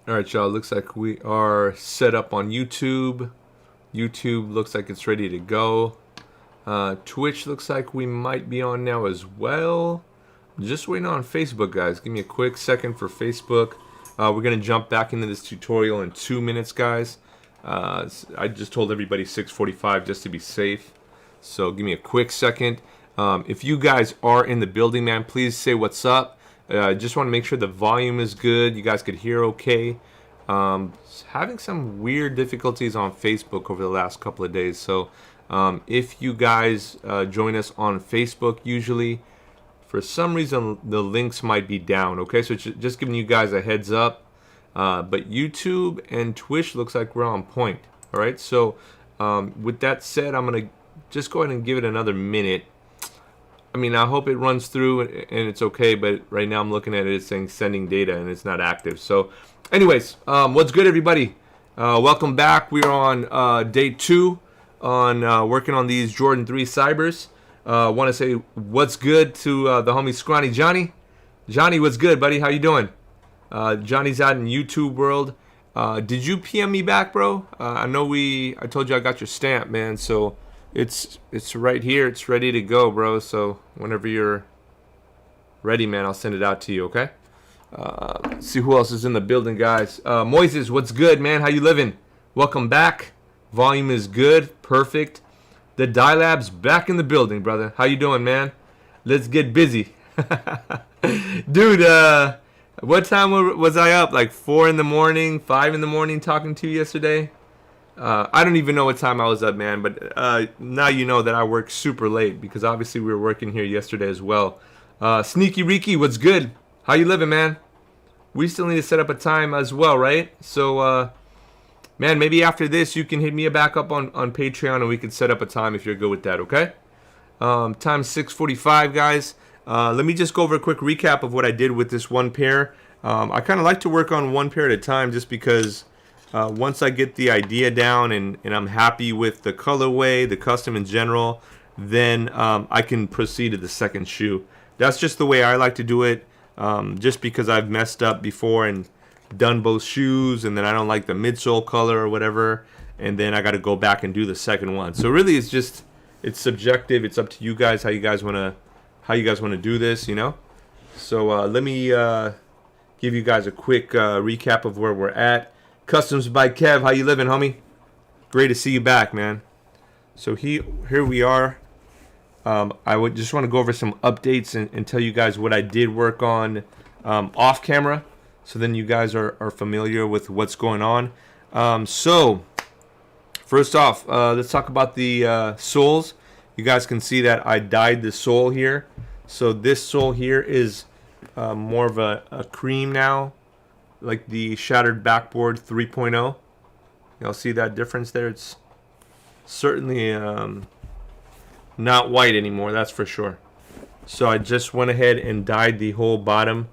All right, y'all. Looks like we are set up on YouTube. YouTube looks like it's ready to go. Twitch looks like we might be on now as well. Just waiting on Facebook, guys. Give me a quick second for Facebook. We're going to jump back into this tutorial in 2 minutes, guys. I just told everybody 6:45 just to be safe. So give me a quick second. If you guys are in the building, man, please say what's up. Just want to make sure the volume is good. You guys could hear okay. Having some weird difficulties on Facebook over the last couple of days. So if you guys join us on Facebook, usually for some reason the links might be down. Okay, so just giving you guys a heads up. But YouTube and Twitch looks like we're on point. All right, so with that said, I'm gonna just go ahead and give it another minute. I mean, I hope it runs through and it's okay, but right now I'm looking at it, it's saying sending data and it's not active. So anyways, what's good, everybody? Welcome back. We're on day 2 on working on these Jordan 3 Cybers. Want to say what's good to the homie Scrawny Johnny. Johnny, what's good, buddy? How you doing? Johnny's out in YouTube world. Did you PM me back, bro? I told you I got your stamp, man, so it's right here. It's ready to go, bro. So whenever you're ready, man, I'll send it out to you, okay? Let's see who else is in the building, guys. Moises, what's good, man? How you living? Welcome back. Volume is good. Perfect. The Dilab's back in the building, brother. How you doing, man? Let's get busy. Dude, what time was I up? Like 4 in the morning, 5 in the morning talking to you yesterday? I don't even know what time I was up, man, but now you know that I work super late because obviously we were working here yesterday as well. Sneaky Reeky, what's good? How you living, man? We still need to set up a time as well, right? So, man, maybe after this you can hit me back up on Patreon and we can set up a time if you're good with that, okay? Time 6:45, guys. Let me just go over a quick recap of what I did with this one pair. I kind of like to work on one pair at a time just because once I get the idea down and I'm happy with the colorway, the custom in general, then I can proceed to the second shoe. That's just the way I like to do it, just because I've messed up before and done both shoes, and then I don't like the midsole color or whatever, and then I got to go back and do the second one. So really, it's subjective. It's up to you guys how you guys want to do this, you know. So let me give you guys a quick recap of where we're at. Customs by Kev, how you living, homie? Great to see you back, man. So here we are. I would just want to go over some updates and tell you guys what I did work on off camera, so then you guys are familiar with what's going on. So first off, let's talk about the soles. You guys can see that I dyed the sole here. So this sole here is more of a cream now, like the Shattered Backboard 3.0. Y'all see that difference there? It's certainly not white anymore, that's for sure. So I just went ahead and dyed the whole bottom.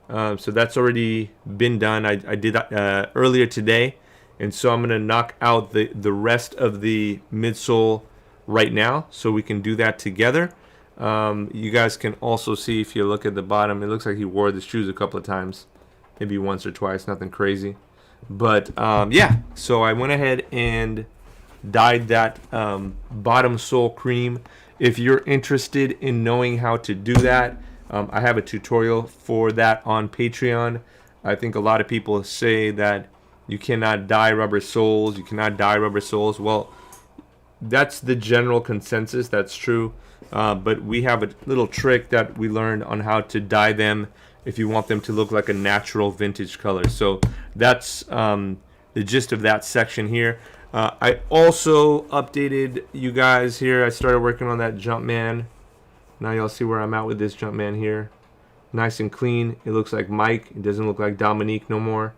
So that's already been done. I did that earlier today. And so I'm going to knock out the rest of the midsole right now so we can do that together. You guys can also see, if you look at the bottom, it looks like he wore the shoes a couple of times. Maybe once or twice, nothing crazy. But yeah, so I went ahead and dyed that bottom sole cream. If you're interested in knowing how to do that, I have a tutorial for that on Patreon. I think a lot of people say that you cannot dye rubber soles. You cannot dye rubber soles. Well, that's the general consensus. That's true. But we have a little trick that we learned on how to dye them if you want them to look like a natural vintage color. So that's the gist of that section here. I also updated you guys here. I started working on that Jumpman. Now y'all see where I'm at with this Jumpman here. Nice and clean. It looks like Mike. It doesn't look like Dominique no more.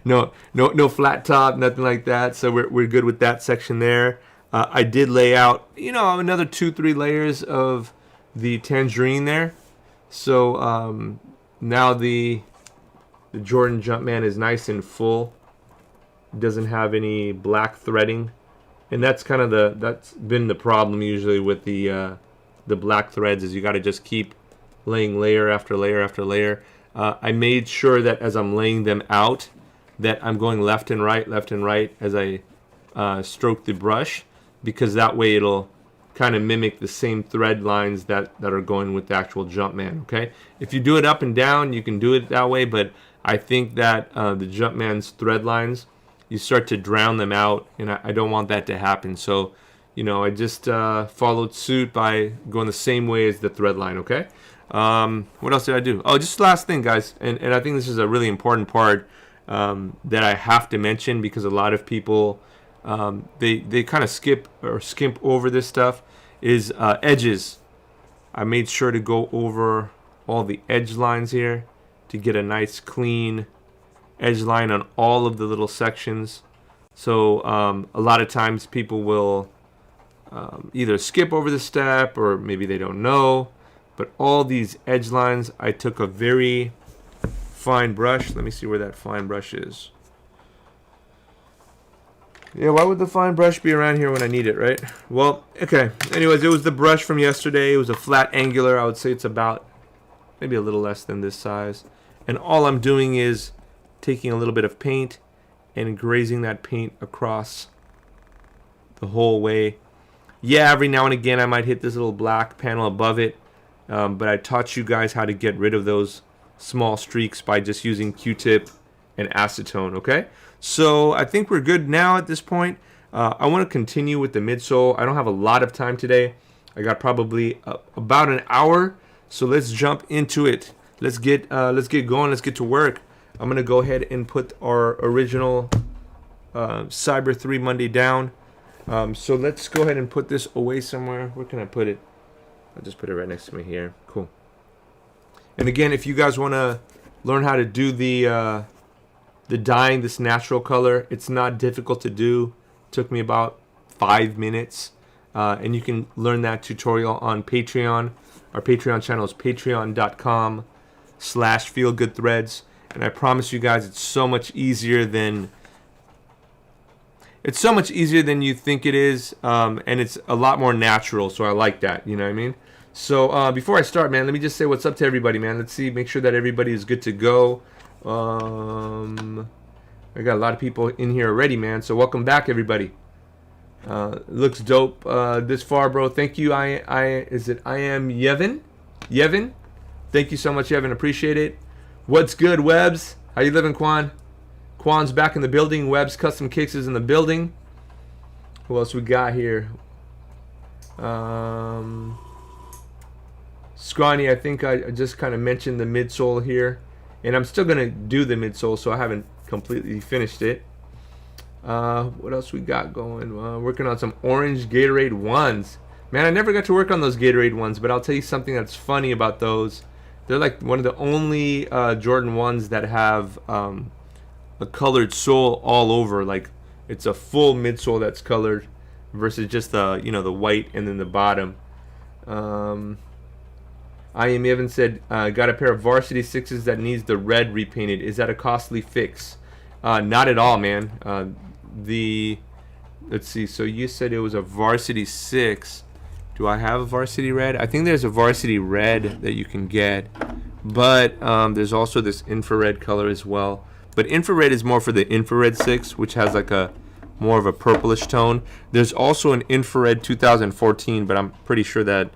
No flat top, nothing like that. So we're good with that section there. I did lay out, another 2-3 layers of the tangerine there. So now the Jordan Jumpman is nice and full. Doesn't have any black threading, and that's kind of that's been the problem usually with the black threads, is you got to just keep laying layer after layer after layer. I made sure that as I'm laying them out, that I'm going left and right as I stroke the brush, because that way it'll kind of mimic the same thread lines that are going with the actual Jumpman, okay? If you do it up and down, you can do it that way, but I think that the Jumpman's thread lines, you start to drown them out, and I don't want that to happen. So, you know, I just followed suit by going the same way as the thread line, okay? What else did I do? Oh, just last thing, guys, and I think this is a really important part that I have to mention, because a lot of people, they kind of skip or skimp over this stuff, is edges. I made sure to go over all the edge lines here to get a nice clean edge line on all of the little sections. So a lot of times people will either skip over the step, or maybe they don't know, but all these edge lines, I took a very fine brush. Let me see where that fine brush is. Yeah, why would the fine brush be around here when I need it, right? Well, okay. Anyways, it was the brush from yesterday. It was a flat angular. I would say it's about maybe a little less than this size. And all I'm doing is taking a little bit of paint and grazing that paint across the whole way. Yeah, every now and again I might hit this little black panel above it, but I taught you guys how to get rid of those small streaks by just using Q-tip and acetone, okay? So I think we're good now at this point. I want to continue with the midsole. I don't have a lot of time today. I got probably about an hour, so let's jump into it. Let's get going. Let's get to work. I'm gonna go ahead and put our original Cyber 3 Monday down. So let's go ahead and put this away somewhere. Where can I put it? I'll just put it right next to me here. Cool. And again, if you guys want to learn how to do the dyeing this natural color, it's not difficult to do. It took me about 5 minutes, and you can learn that tutorial on Patreon. Our Patreon channel is patreon.com/feelgoodthreads, and I promise you guys, it's so much easier than you think it is, and it's a lot more natural. So I like that. You know what I mean? So before I start, man, let me just say what's up to everybody, man. Let's see, make sure that everybody is good to go. I got a lot of people in here already, man. So welcome back, everybody. Looks dope this far, bro. Thank you. I am Yevon. Yevon, thank you so much, Yevon. Appreciate it. What's good, Webs? How you living, Quan? Quan's back in the building. Webs Custom Kicks is in the building. Who else we got here? Scrawny, I think I just kind of mentioned the midsole here. And I'm still going to do the midsole, so I haven't completely finished it. What else we got going? Working on some orange Gatorade ones. Man, I never got to work on those Gatorade ones, but I'll tell you something that's funny about those. They're like one of the only Jordan ones that have a colored sole all over. Like, it's a full midsole that's colored versus just the white and then the bottom. I am Evan said, got a pair of varsity sixes that needs the red repainted. Is that a costly fix? Not at all, man. Let's see. So you said it was a varsity 6. Do I have a varsity red? I think there's a varsity red that you can get, but there's also this infrared color as well. But infrared is more for the infrared 6, which has like a more of a purplish tone. There's also an infrared 2014, but I'm pretty sure that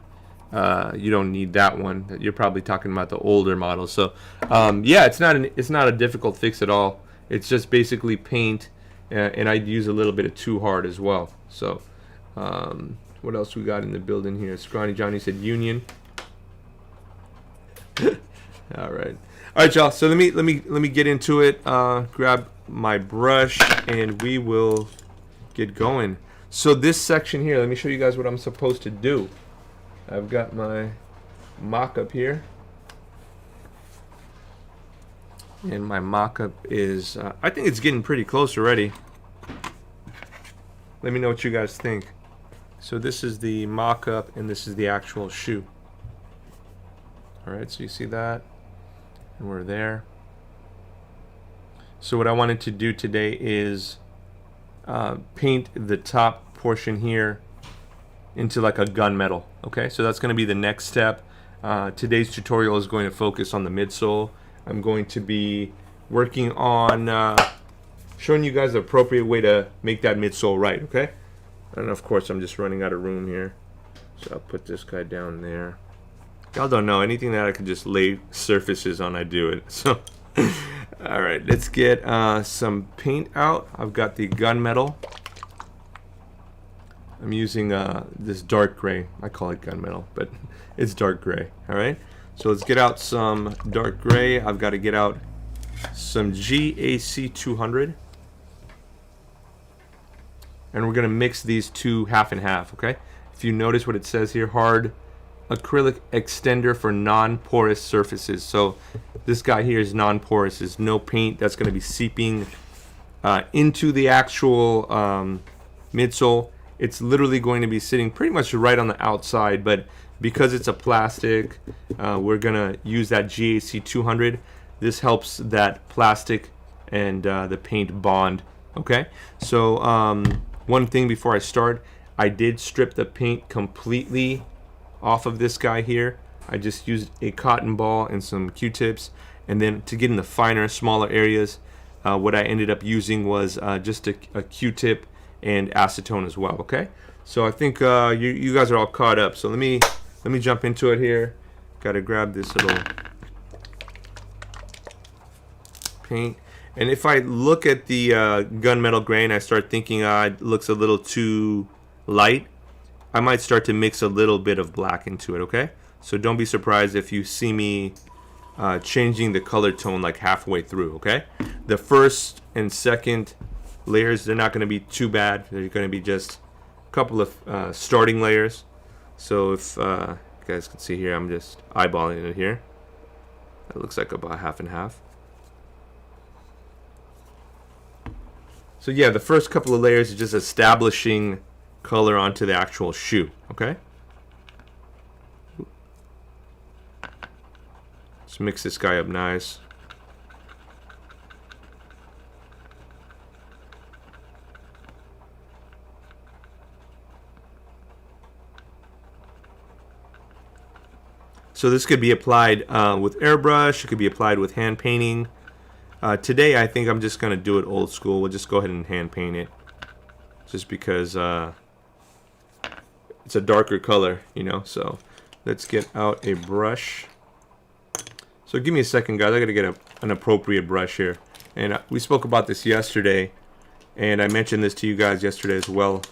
you don't need that one. You're probably talking about the older model. So yeah, it's not a difficult fix at all. It's just basically paint, and I'd use a little bit of Too Hard as well. So what else we got in the building here? Scrawny Johnny said Union. All right, y'all. So let me get into it. Grab my brush and we will get going. So this section here, let me show you guys what I'm supposed to do. I've got my mock-up here, and my mock-up is I think it's getting pretty close already. Let me know what you guys think. So this is the mock-up and this is the actual shoe. Alright, so you see that, and we're there. So what I wanted to do today is paint the top portion here into like a gunmetal. Okay, so that's going to be the next step. Today's tutorial is going to focus on the midsole. I'm going to be working on showing you guys the appropriate way to make that midsole right, okay? And of course, I'm just running out of room here. So I'll put this guy down there. Y'all don't know, anything that I can just lay surfaces on, I do it. So, all right, let's get some paint out. I've got the gunmetal. I'm using this dark gray. I call it gunmetal, but it's dark gray. All right, so let's get out some dark gray. I've got to get out some GAC 200, and we're gonna mix these two half and half. Okay, if you notice what it says here, hard acrylic extender for non-porous surfaces. So this guy here is non-porous. There's no paint that's going to be seeping into the actual midsole. It's literally going to be sitting pretty much right on the outside, but because it's a plastic, we're going to use that GAC 200. This helps that plastic and the paint bond. Okay, so one thing before I start, I did strip the paint completely off of this guy here. I just used a cotton ball and some Q-tips, and then to get in the finer, smaller areas, what I ended up using was just a Q-tip and acetone as well. Okay, so I think you guys are all caught up. So let me jump into it here. Got to grab this little paint, and if I look at the gunmetal grain, I start thinking it looks a little too light. I might start to mix a little bit of black into it, okay? So don't be surprised if you see me changing the color tone like halfway through, okay? The first and second layers, they're not going to be too bad. They're going to be just a couple of starting layers. So if you guys can see here, I'm just eyeballing it here. That looks like about half and half. So yeah, the first couple of layers is just establishing color onto the actual shoe, okay? Let's mix this guy up nice. So this could be applied with airbrush, it could be applied with hand painting. Today I think I'm just gonna do it old school. We'll just go ahead and hand paint it, just because it's a darker color, you know. So let's get out a brush. So give me a second, guys. I gotta get an appropriate brush here. And we spoke about this yesterday, and I mentioned this to you guys yesterday as well,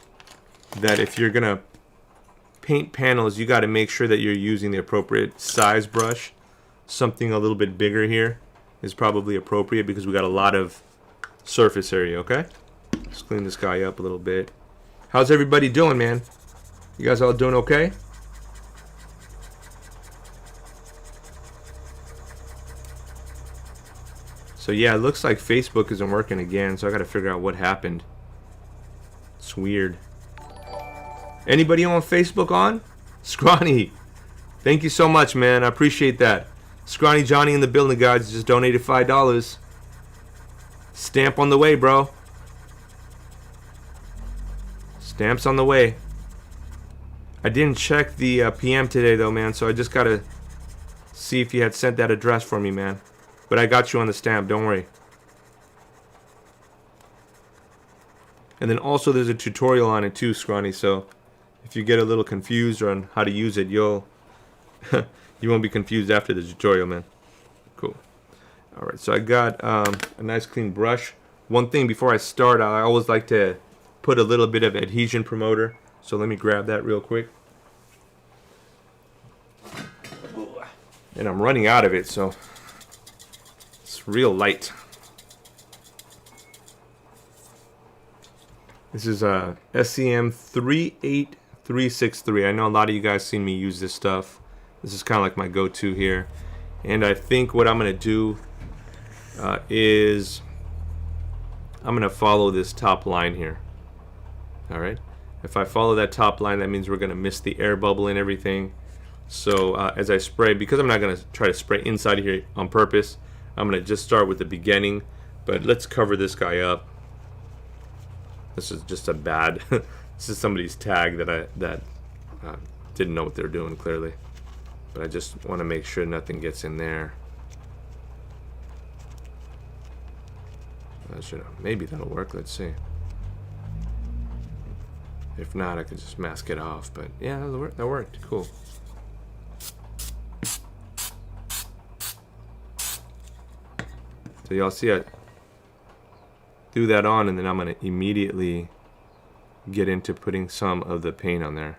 that if you're gonna paint panels, you gotta make sure that you're using the appropriate size brush. Something a little bit bigger here is probably appropriate because we got a lot of surface area, okay? Let's clean this guy up a little bit. How's everybody doing, man? You guys all doing okay? So yeah, it looks like Facebook isn't working again, so I gotta figure out what happened. It's weird. Anybody on Facebook on? Scrawny, thank you so much, man. I appreciate that. Scrawny Johnny in the building, guys. Just donated $5. Stamp on the way, bro. Stamps on the way. I didn't check the PM today, though, man, so I just gotta see if you had sent that address for me, man. But I got you on the stamp, don't worry. And then also there's a tutorial on it too, Scrawny, so if you get a little confused on how to use it, you'll you won't be confused after the tutorial, man. Cool. Alright, so I got a nice clean brush. One thing before I start, I always like to put a little bit of adhesion promoter. So let me grab that real quick. And I'm running out of it, so it's real light. This is a SCM 38363. I know a lot of you guys seen me use this stuff. This is kind of like my go-to here. And I think what I'm going to do is I'm going to follow this top line here. Alright. If I follow that top line, that means we're going to miss the air bubble and everything. So as I spray, because I'm not going to try to spray inside of here on purpose, I'm going to just start with the beginning. But let's cover this guy up. This is just a bad, this is somebody's tag that didn't know what they're doing clearly. But I just want to make sure nothing gets in there. Maybe that'll work. Let's see. If not, I could just mask it off. But yeah, that worked. Cool. So y'all see I threw that on, and then I'm going to immediately get into putting some of the paint on there.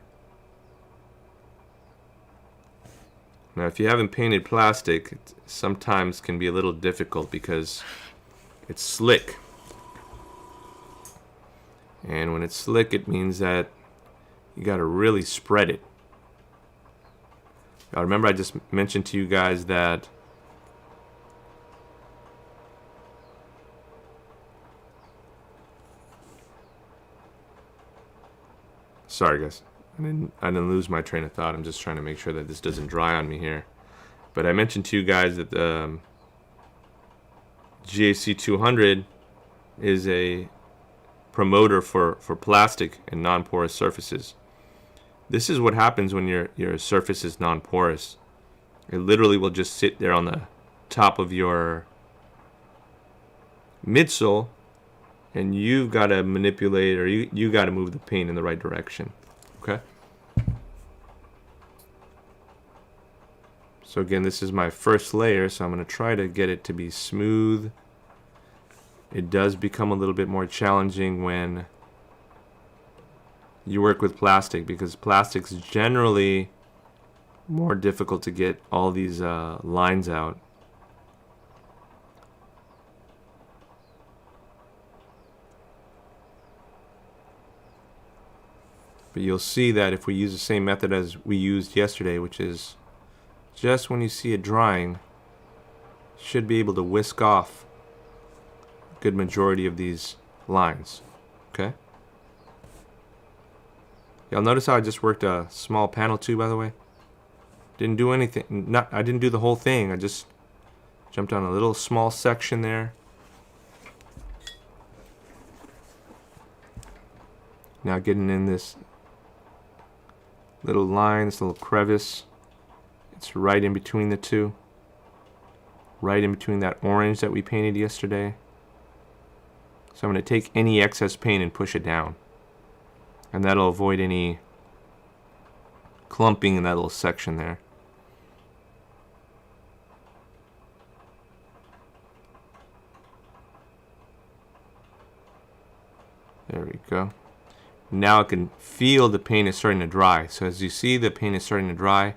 Now, if you haven't painted plastic, it sometimes can be a little difficult because it's slick. And when it's slick, it means that you got to really spread it. Now, remember I just mentioned to you guys that sorry guys, I didn't lose my train of thought. I'm just trying to make sure that this doesn't dry on me here. But I mentioned to you guys that the GAC 200 is a promoter for plastic and non-porous surfaces. This is what happens when your surface is non-porous. It literally will just sit there on the top of your midsole, and you've got to manipulate, or you got to move the paint in the right direction. Okay? So again, this is my first layer, so I'm going to try to get it to be smooth. It does become a little bit more challenging when you work with plastic, because plastic's generally more difficult to get all these lines out. But you'll see that if we use the same method as we used yesterday, which is just when you see it drying, you should be able to whisk off a good majority of these lines. Okay? Y'all notice how I just worked a small panel too, by the way? Didn't do anything. I didn't do the whole thing. I just jumped on a little small section there. Now getting in this little line, this little crevice. It's right in between the two. Right in between that orange that we painted yesterday. So I'm going to take any excess paint and push it down. And that'll avoid any clumping in that little section there. There we go. Now I can feel the paint is starting to dry. So as you see, the paint is starting to dry.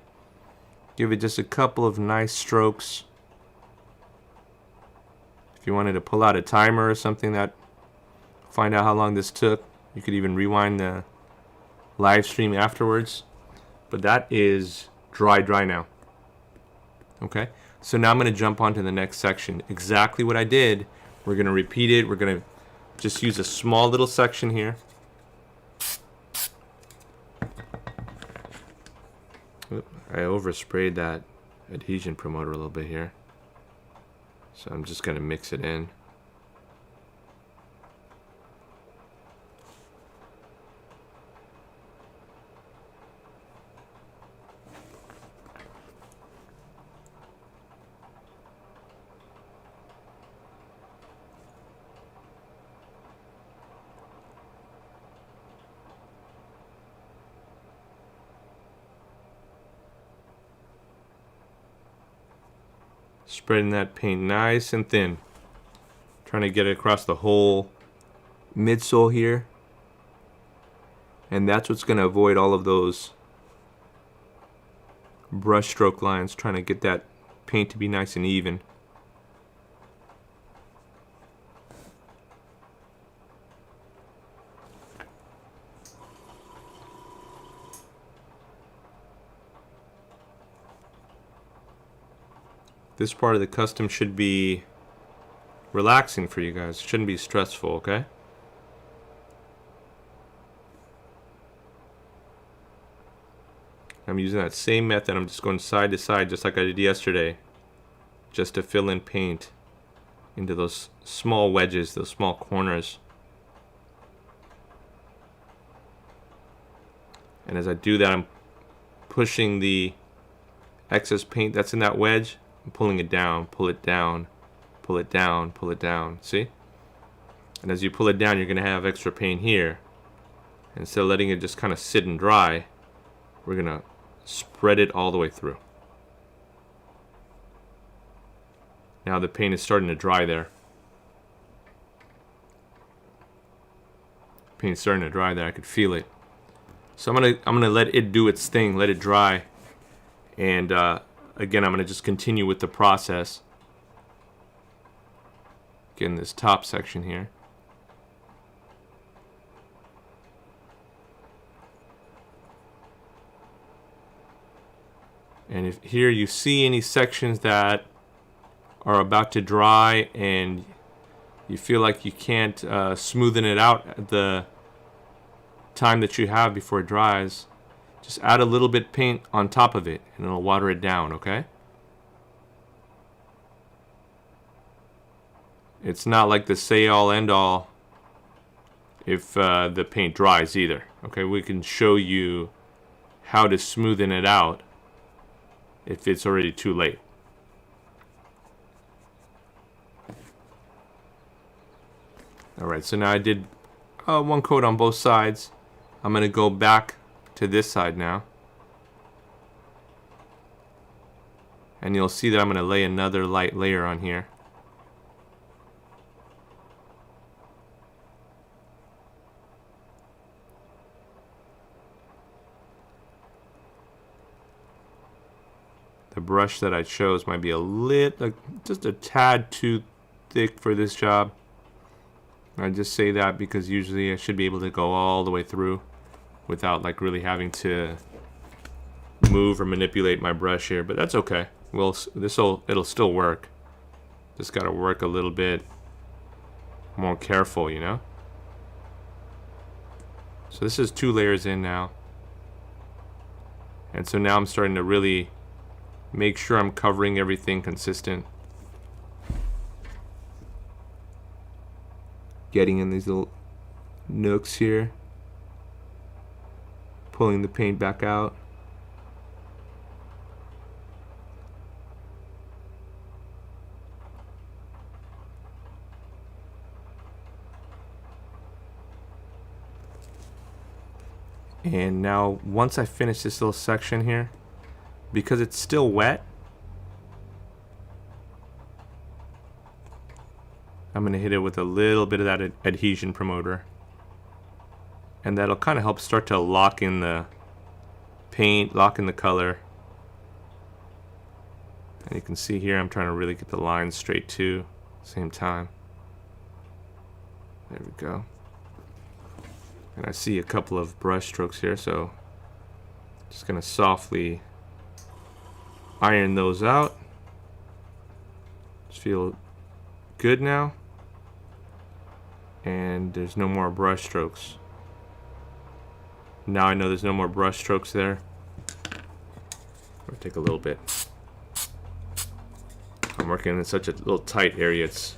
Give it just a couple of nice strokes. If you wanted to pull out a timer or something, that find out how long this took, you could even rewind the live stream afterwards. But that is dry now. Okay, so now I'm going to jump onto the next section. Exactly what I did. We're going to repeat it. We're going to just use a small little section here. I oversprayed that adhesion promoter a little bit here. So I'm just going to mix it in. Spreading that paint nice and thin. Trying to get it across the whole midsole here. And that's what's going to avoid all of those brush stroke lines. Trying to get that paint to be nice and even. This part of the custom should be relaxing for you guys. It shouldn't be stressful, okay? I'm using that same method. I'm just going side to side just like I did yesterday, just to fill in paint into those small wedges, those small corners. And as I do that, I'm pushing the excess paint that's in that wedge, pulling it down, pull it down, pull it down, pull it down. See? And as you pull it down, you're going to have extra paint here. Instead of letting it just kind of sit and dry, we're going to spread it all the way through. Now the paint is starting to dry there. Paint's starting to dry there. I could feel it. So I'm gonna let it do its thing, let it dry, and again I'm gonna just continue with the process. Getting this top section here. And if here you see any sections that are about to dry and you feel like you can't smoothen it out at the time that you have before it dries, just add a little bit paint on top of it and it'll water it down, okay? It's not like the say-all end-all if the paint dries either, okay? We can show you how to smoothen it out if it's already too late. Alright, so now I did one coat on both sides. I'm going to go back to this side now. And you'll see that I'm going to lay another light layer on here. The brush that I chose might be a little, just a tad too thick for this job. I just say that because usually I should be able to go all the way through without like really having to move or manipulate my brush here, but that's okay. Well, it'll still work. Just gotta work a little bit more careful, you know? So this is 2 layers in now. And so now I'm starting to really make sure I'm covering everything consistent. Getting in these little nooks here. Pulling the paint back out. And now once I finish this little section here, because it's still wet, I'm going to hit it with a little bit of that adhesion promoter. And that'll kind of help start to lock in the paint, lock in the color. And you can see here I'm trying to really get the lines straight too at the same time. There we go. And I see a couple of brush strokes here, so just going to softly iron those out. Just feel good now. And there's no more brush strokes. Now I know there's no more brush strokes there. I'll take a little bit. I'm working in such a little tight area, it's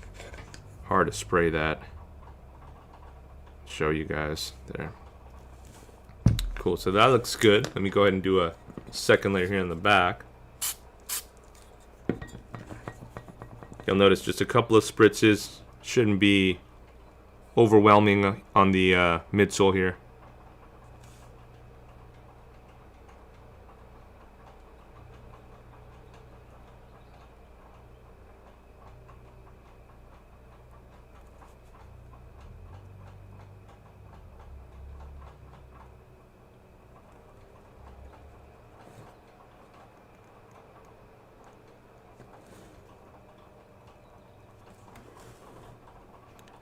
hard to spray that. Show you guys there. Cool, so that looks good. Let me go ahead and do a second layer here in the back. You'll notice just a couple of spritzes. Shouldn't be overwhelming on the midsole here.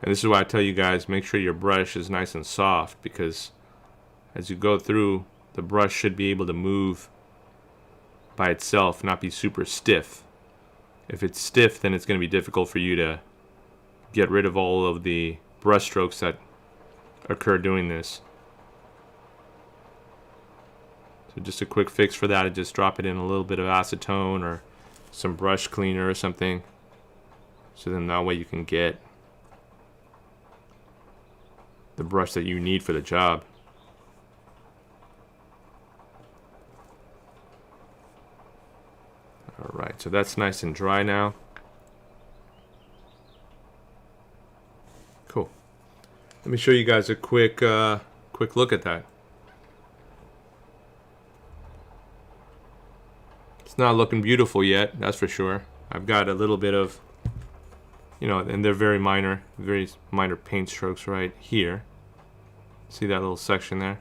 And this is why I tell you guys, make sure your brush is nice and soft, because as you go through, the brush should be able to move by itself, not be super stiff. If it's stiff, then it's going to be difficult for you to get rid of all of the brush strokes that occur doing this. So just a quick fix for that, I just drop it in a little bit of acetone or some brush cleaner or something. So then that way you can get the brush that you need for the job. Alright, so that's nice and dry now. Cool. Let me show you guys a quick look at that. It's not looking beautiful yet, that's for sure. I've got a little bit of, and they're very minor paint strokes right here. See that little section there?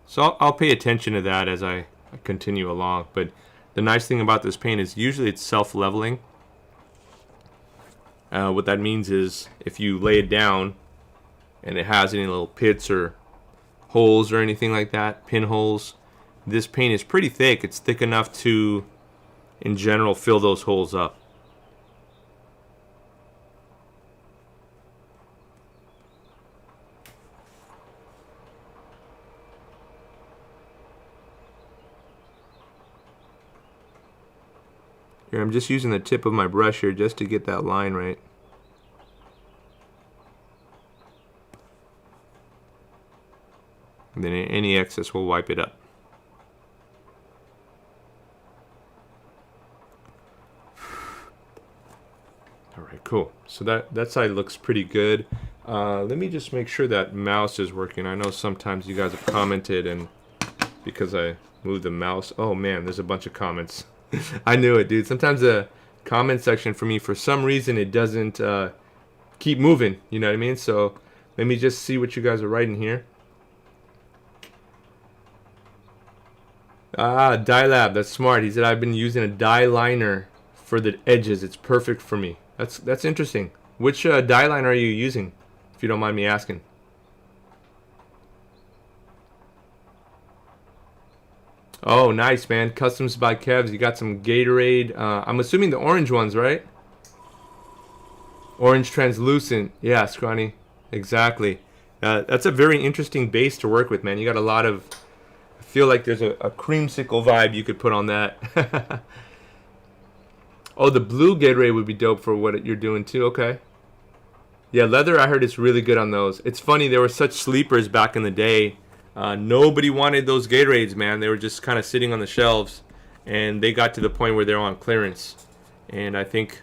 So I'll pay attention to that as I continue along. But the nice thing about this paint is usually it's self-leveling. What that means is if you lay it down and it has any little pits or holes or anything like that, pinholes, this paint is pretty thick. It's thick enough to, in general, fill those holes up. Here, I'm just using the tip of my brush here just to get that line right. And then any excess we'll wipe it up. Alright, cool. So that side looks pretty good. Let me just make sure that mouse is working. I know sometimes you guys have commented, and because I moved the mouse, oh man, there's a bunch of comments. I knew it, dude. Sometimes the comment section for me, for some reason, it doesn't keep moving. You know what I mean? So let me just see what you guys are writing here. Ah, dye lab. That's smart. He said I've been using a dye liner for the edges. It's perfect for me. That's interesting. Which dye liner are you using, if you don't mind me asking? Oh, nice, man. Customs by Kevs. You got some Gatorade. I'm assuming the orange ones, right? Orange translucent. Yeah, Scrawny. Exactly. That's a very interesting base to work with, man. You got a lot of... I feel like there's a creamsicle vibe you could put on that. Oh, the blue Gatorade would be dope for what you're doing, too. Okay. Yeah, leather, I heard it's really good on those. It's funny, there were such sleepers back in the day. Nobody wanted those Gatorades, man. They were just kind of sitting on the shelves, and they got to the point where they're on clearance. And I think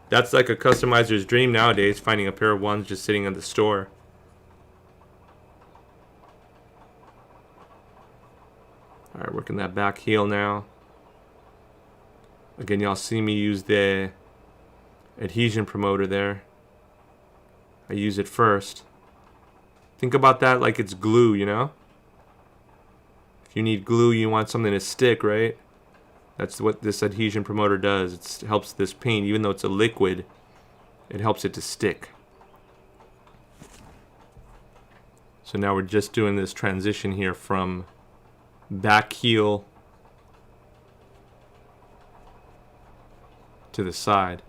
that's like a customizer's dream nowadays, finding a pair of ones just sitting in the store. All right, working that back heel now. Again, y'all see me use the adhesion promoter there. I use it first. Think about that like it's glue, you know? If you need glue, you want something to stick, right? That's what this adhesion promoter does. It helps this paint, even though it's a liquid, it helps it to stick. So now we're just doing this transition here from back heel to the side.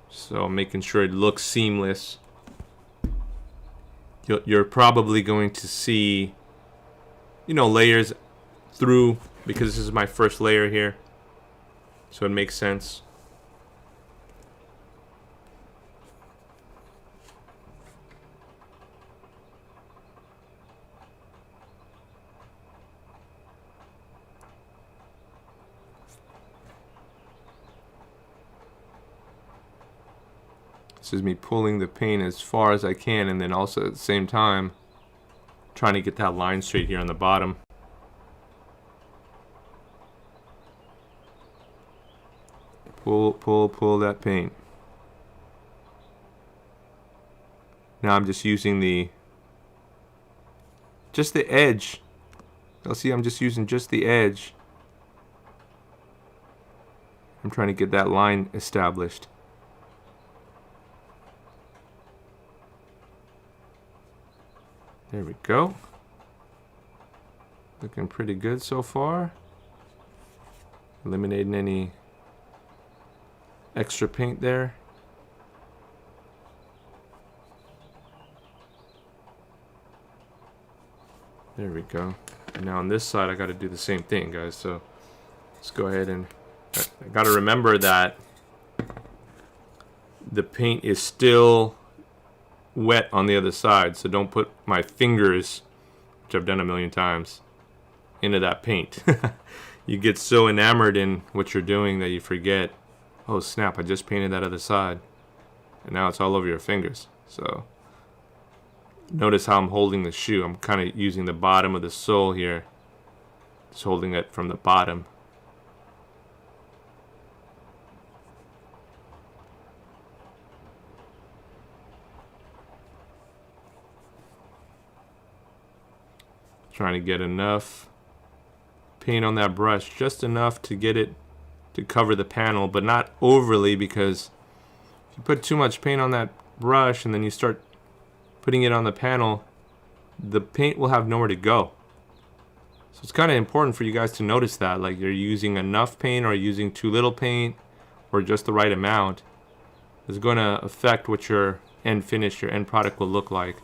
So making sure it looks seamless. You're probably going to see, layers through, because this is my first layer here. So it makes sense. This is me pulling the paint as far as I can, and then also at the same time trying to get that line straight here on the bottom. Pull that paint. Now I'm just using just the edge. You'll see I'm just using just the edge. I'm trying to get that line established. There we go. Looking pretty good so far. Eliminating any extra paint there. There we go. And now on this side I got to do the same thing, guys. So let's go ahead and I got to remember that the paint is still wet on the other side, so don't put my fingers, which I've done a million times, into that paint. You get so enamored in what you're doing that you forget, oh snap, I just painted that other side, and now it's all over your fingers. So Notice how I'm holding the shoe. I'm kind of using the bottom of the sole here. Just holding it from the bottom. Trying to get enough paint on that brush, just enough to get it to cover the panel, but not overly, because if you put too much paint on that brush and then you start putting it on the panel, the paint will have nowhere to go. So it's kind of important for you guys to notice that, like you're using enough paint or using too little paint or just the right amount is going to affect what your end finish, your end product will look like.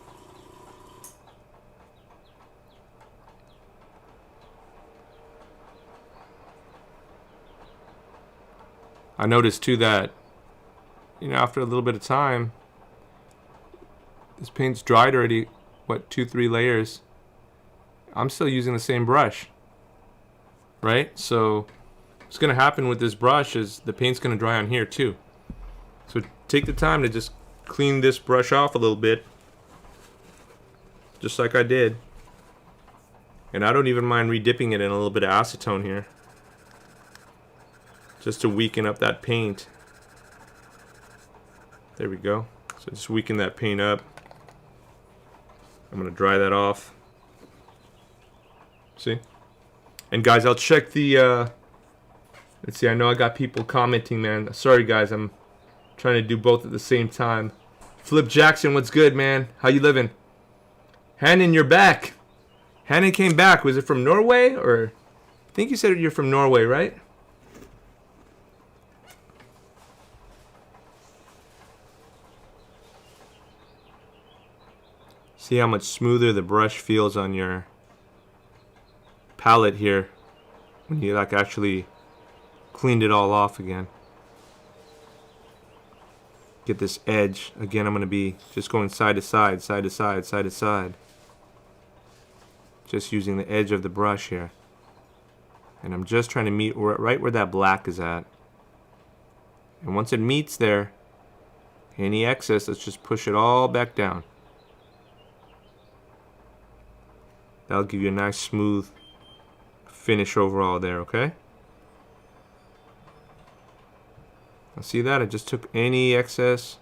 I noticed too that, after a little bit of time, this paint's dried already, what, 2-3 layers. I'm still using the same brush, right? So what's going to happen with this brush is the paint's going to dry on here too. So take the time to just clean this brush off a little bit, just like I did. And I don't even mind redipping it in a little bit of acetone here, just to weaken up that paint. There we go. So just weaken that paint up. I'm going to dry that off. See? And guys, I'll check the, let's see, I know I got people commenting, man. Sorry guys, I'm trying to do both at the same time. Flip Jackson, what's good, man? How you living? Hannon, you're back. Hannon came back. Was it from Norway? Or I think you said you're from Norway, right? See how much smoother the brush feels on your palette here when you like actually cleaned it all off again. Get this edge. Again, I'm going to be just going side to side, side to side, side to side. Just using the edge of the brush here. And I'm just trying to meet right where that black is at. And once it meets there, any excess, let's just push it all back down. That'll give you a nice smooth finish overall there, okay? Now see that? I just took any excess,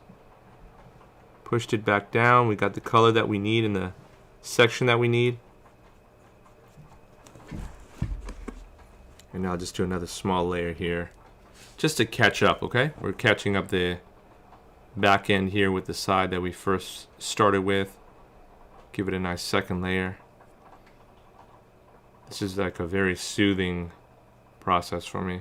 pushed it back down. We got the color that we need in the section that we need. And now I'll just do another small layer here, just to catch up, okay? We're catching up the back end here with the side that we first started with. Give it a nice second layer. This is like a very soothing process for me.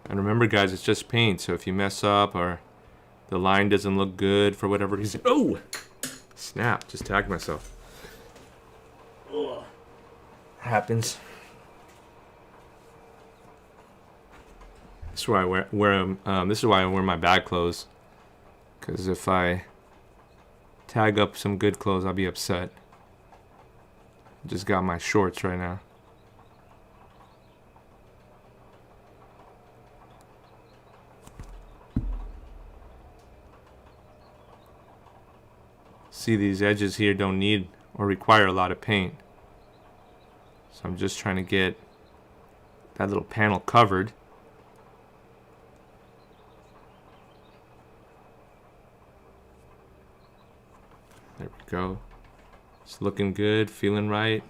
And remember guys, it's just paint, so if you mess up or the line doesn't look good for whatever reason, oh! Snap, just tagged myself. Ugh. Happens. This is why this is why I wear my bad clothes. Because if I tag up some good clothes, I'll be upset. Just got my shorts right now. See, these edges here don't need or require a lot of paint. So I'm just trying to get that little panel covered. There we go. It's looking good, feeling right.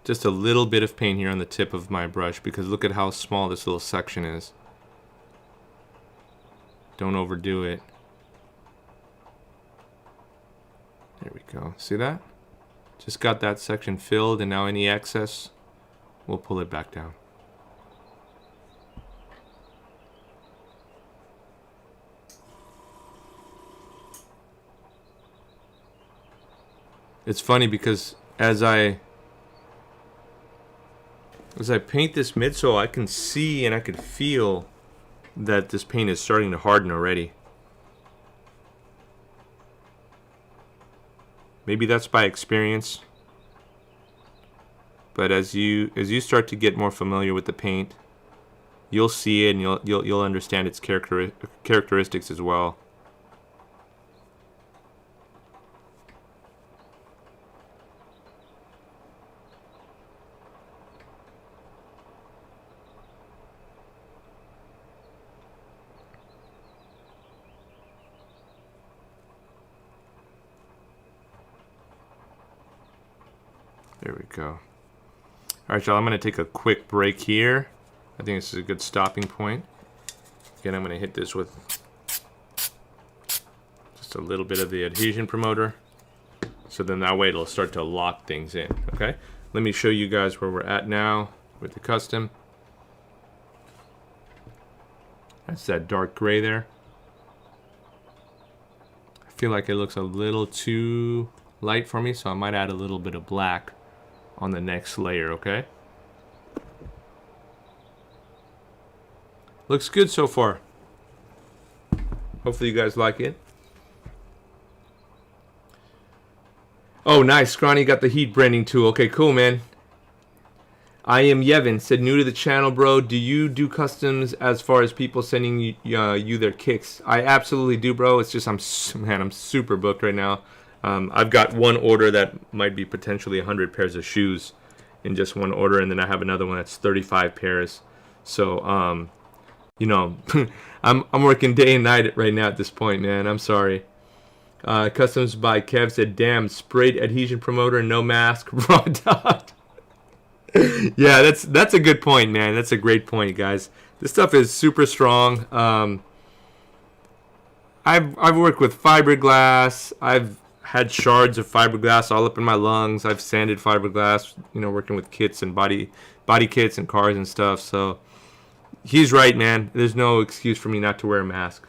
Just a little bit of paint here on the tip of my brush because look at how small this little section is. Don't overdo it. There we go. See that? Just got that section filled, and now any excess, we'll pull it back down. It's funny because as I paint this midsole, I can see and I can feel that this paint is starting to harden already. Maybe that's by experience, but as you start to get more familiar with the paint, you'll see it and you'll understand its characteristics as well. There we go. All right, y'all, I'm going to take a quick break here. I think this is a good stopping point. Again, I'm going to hit this with just a little bit of the adhesion promoter. So then that way it'll start to lock things in, okay? Let me show you guys where we're at now with the custom. That's that dark gray there. I feel like it looks a little too light for me, so I might add a little bit of black on the next layer, okay? Looks good so far. Hopefully you guys like it. Oh, nice. Scrawny got the heat branding tool. Okay, cool, man. I am Yevon. Said, new to the channel, bro. Do you do customs as far as people sending you their kicks? I absolutely do, bro. It's just I'm super booked right now. I've got one order that might be potentially 100 pairs of shoes in just one order, and then I have another one that's 35 pairs. So, you know, I'm working day and night right now at this point, man. I'm sorry. Customs by Kev said, damn, sprayed adhesion promoter, no mask, raw dot. Yeah, that's a good point, man. That's a great point, guys. This stuff is super strong. I've worked with fiberglass. I've had shards of fiberglass all up in my lungs. I've sanded fiberglass, you know, working with kits and body kits and cars and stuff. So he's right, man. There's no excuse for me not to wear a mask.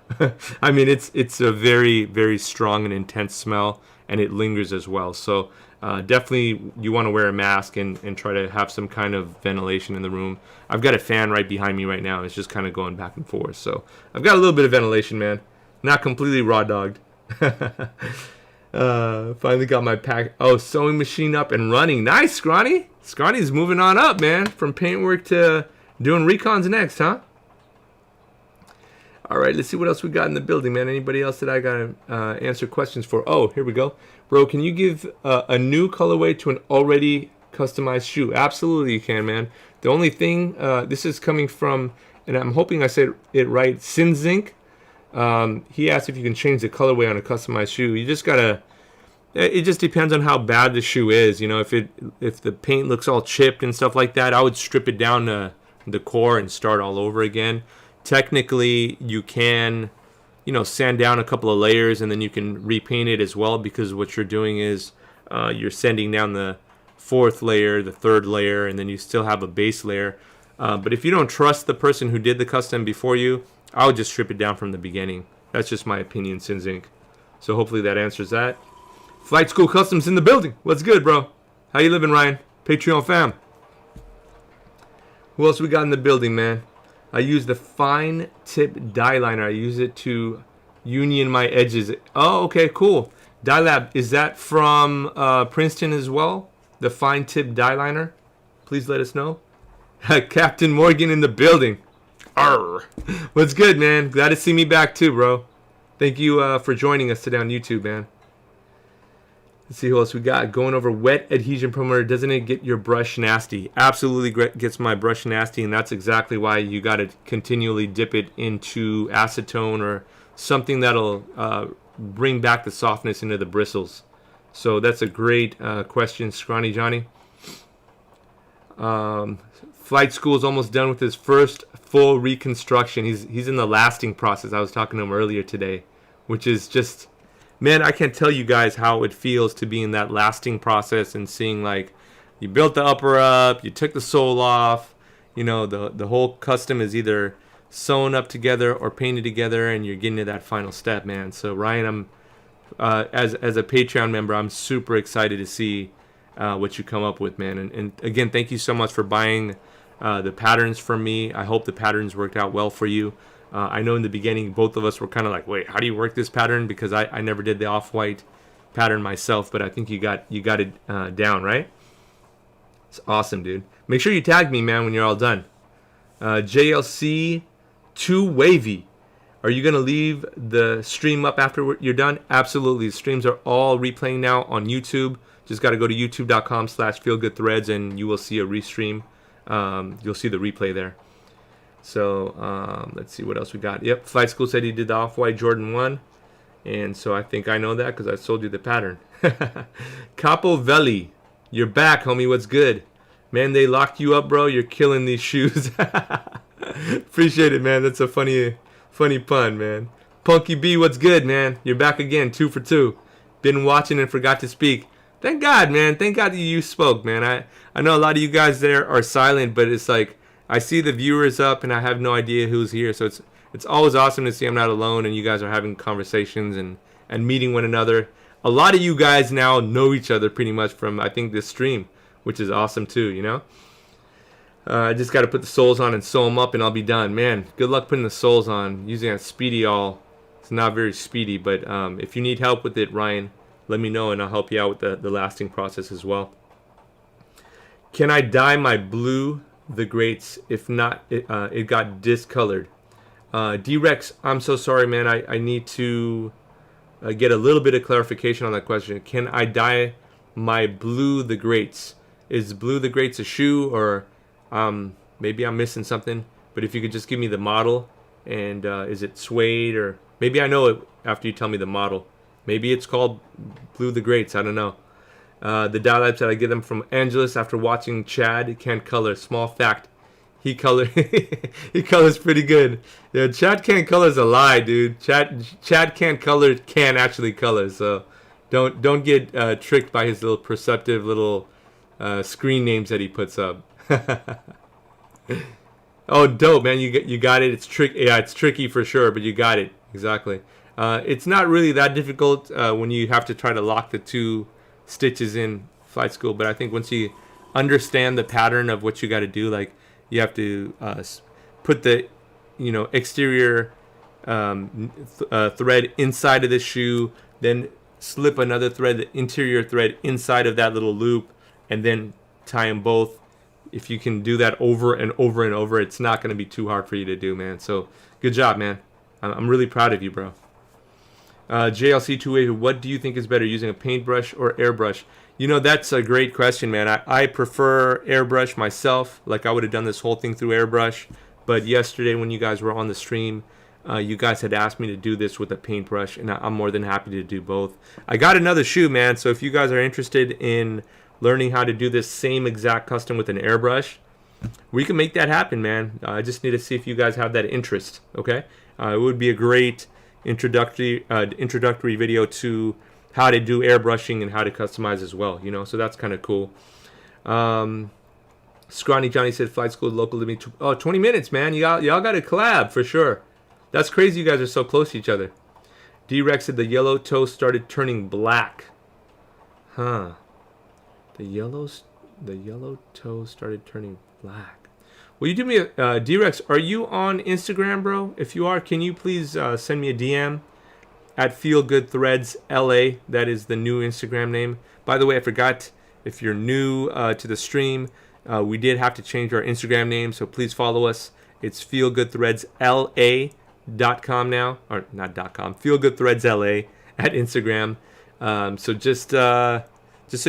I mean, it's a very, very strong and intense smell, and it lingers as well. So definitely you want to wear a mask and try to have some kind of ventilation in the room. I've got a fan right behind me right now. It's just kind of going back and forth. So I've got a little bit of ventilation, man. Not completely raw dogged. Finally got my pack. Oh, sewing machine up and running. Nice, Scrawny. Scrawny's moving on up, man. From paintwork to doing recons next, huh? All right, let's see what else we got in the building, man. Anybody else that I got to answer questions for? Oh, here we go. Bro, can you give a new colorway to an already customized shoe? Absolutely you can, man. The only thing, this is coming from, and I'm hoping I said it right, Sinzink. He asked if you can change the colorway on a customized shoe. You just gotta. It just depends on how bad the shoe is. You know, if the paint looks all chipped and stuff like that, I would strip it down to the core and start all over again. Technically, you can, you know, sand down a couple of layers and then you can repaint it as well, because what you're doing is you're sanding down the fourth layer, the third layer, and then you still have a base layer. But if you don't trust the person who did the custom before you, I would just strip it down from the beginning. That's just my opinion, Sinzink. So hopefully that answers that. Flight School Customs in the building. What's good, bro? How you living, Ryan? Patreon fam. Who else we got in the building, man? I use the fine tip dye liner. I use it to union my edges. Oh, okay, cool. Dye Lab, is that from Princeton as well? The fine tip dye liner? Please let us know. Captain Morgan in the building. Arr. What's good, man? Glad to see me back too, bro. Thank you for joining us today on YouTube, man. Let's see who else we got. Going over wet adhesion promoter. Doesn't it get your brush nasty? Absolutely gets my brush nasty, and that's exactly why you got to continually dip it into acetone or something that'll bring back the softness into the bristles. So that's a great question, Scrawny Johnny. Flight School is almost done with his first full reconstruction. He's in the lasting process. I was talking to him earlier today, which is just... Man, I can't tell you guys how it feels to be in that lasting process and seeing, like, you built the upper up, you took the sole off, you know, the whole custom is either sewn up together or painted together, and you're getting to that final step, man. So Ryan, I'm as a Patreon member, I'm super excited to see what you come up with, man. And again, thank you so much for buying the patterns from me. I hope the patterns worked out well for you. I know in the beginning, both of us were kind of like, wait, how do you work this pattern? Because I never did the off-white pattern myself, but I think you got it down, right? It's awesome, dude. Make sure you tag me, man, when you're all done. JLC 2 Wavy. Are you going to leave the stream up after you're done? Absolutely. The streams are all replaying now on YouTube. Just got to go to youtube.com/feelgoodthreads and you will see a restream. You'll see the replay there. So let's see what else we got. Yep, Flight School said he did the Off-White Jordan 1. And so I think I know that because I sold you the pattern. Capo Velli, you're back, homie. What's good? Man, they locked you up, bro. You're killing these shoes. Appreciate it, man. That's a funny pun, man. Punky B, what's good, man? You're back again, 2 for 2. Been watching and forgot to speak. Thank God, man. Thank God that you spoke, man. I know a lot of you guys there are silent, but it's like I see the viewers up and I have no idea who's here. So it's always awesome to see I'm not alone and you guys are having conversations and meeting one another. A lot of you guys now know each other pretty much from, I think, this stream, which is awesome too, you know? I just got to put the soles on and sew them up and I'll be done. Man, good luck putting the soles on. Using a speedy all. It's not very speedy, but if you need help with it, Ryan, let me know and I'll help you out with the lasting process as well. Can I dye my blue the greats? If not, it got discolored. D-Rex, I'm so sorry, man. I need to get a little bit of clarification on that question. Can I dye my blue the greats? Is blue the greats a shoe, or maybe I'm missing something? But if you could just give me the model, and is it suede, or maybe I know it after you tell me the model. Maybe it's called blue the greats. I don't know. The dial-ups that I get them from Angelus after watching Chad can't color. Small fact. He colors pretty good. Yeah, Chad can't color is a lie, dude. Chad can't color, can actually color. So don't get tricked by his little perceptive little screen names that he puts up. Oh, dope, man! You got it. It's Yeah, it's tricky for sure, but you got it exactly. It's not really that difficult when you have to try to lock the 2 stitches in Flight School. But I think once you understand the pattern of what you got to do, like, you have to put the, exterior thread inside of the shoe, then slip another thread, the interior thread inside of that little loop, and then tie them both. If you can do that over and over and over, it's not going to be too hard for you to do, man. So good job, man. I'm really proud of you, bro. JLC2A, what do you think is better, using a paintbrush or airbrush? That's a great question, man. I prefer airbrush myself. Like, I would have done this whole thing through airbrush. But yesterday when you guys were on the stream, you guys had asked me to do this with a paintbrush, and I'm more than happy to do both. I got another shoe, man. So if you guys are interested in learning how to do this same exact custom with an airbrush, we can make that happen, man. I just need to see if you guys have that interest, okay? It would be a great introductory video to how to do airbrushing and how to customize as well, so that's kind of cool. Scrawny Johnny said Flight School local to me. 20 minutes, man. Y'all got to collab for sure. That's crazy you guys are so close to each other. D-Rex said the yellow toe started turning black. Huh. The yellow toe started turning black. Will you do me a D-Rex, are you on Instagram, bro? If you are, can you please send me a DM at feelgoodthreadsla? That is the new Instagram name. By the way, I forgot, if you're new to the stream, we did have to change our Instagram name, so please follow us. It's feelgoodthreadsla.com now, or not .com, feelgoodthreadsla at Instagram. So just so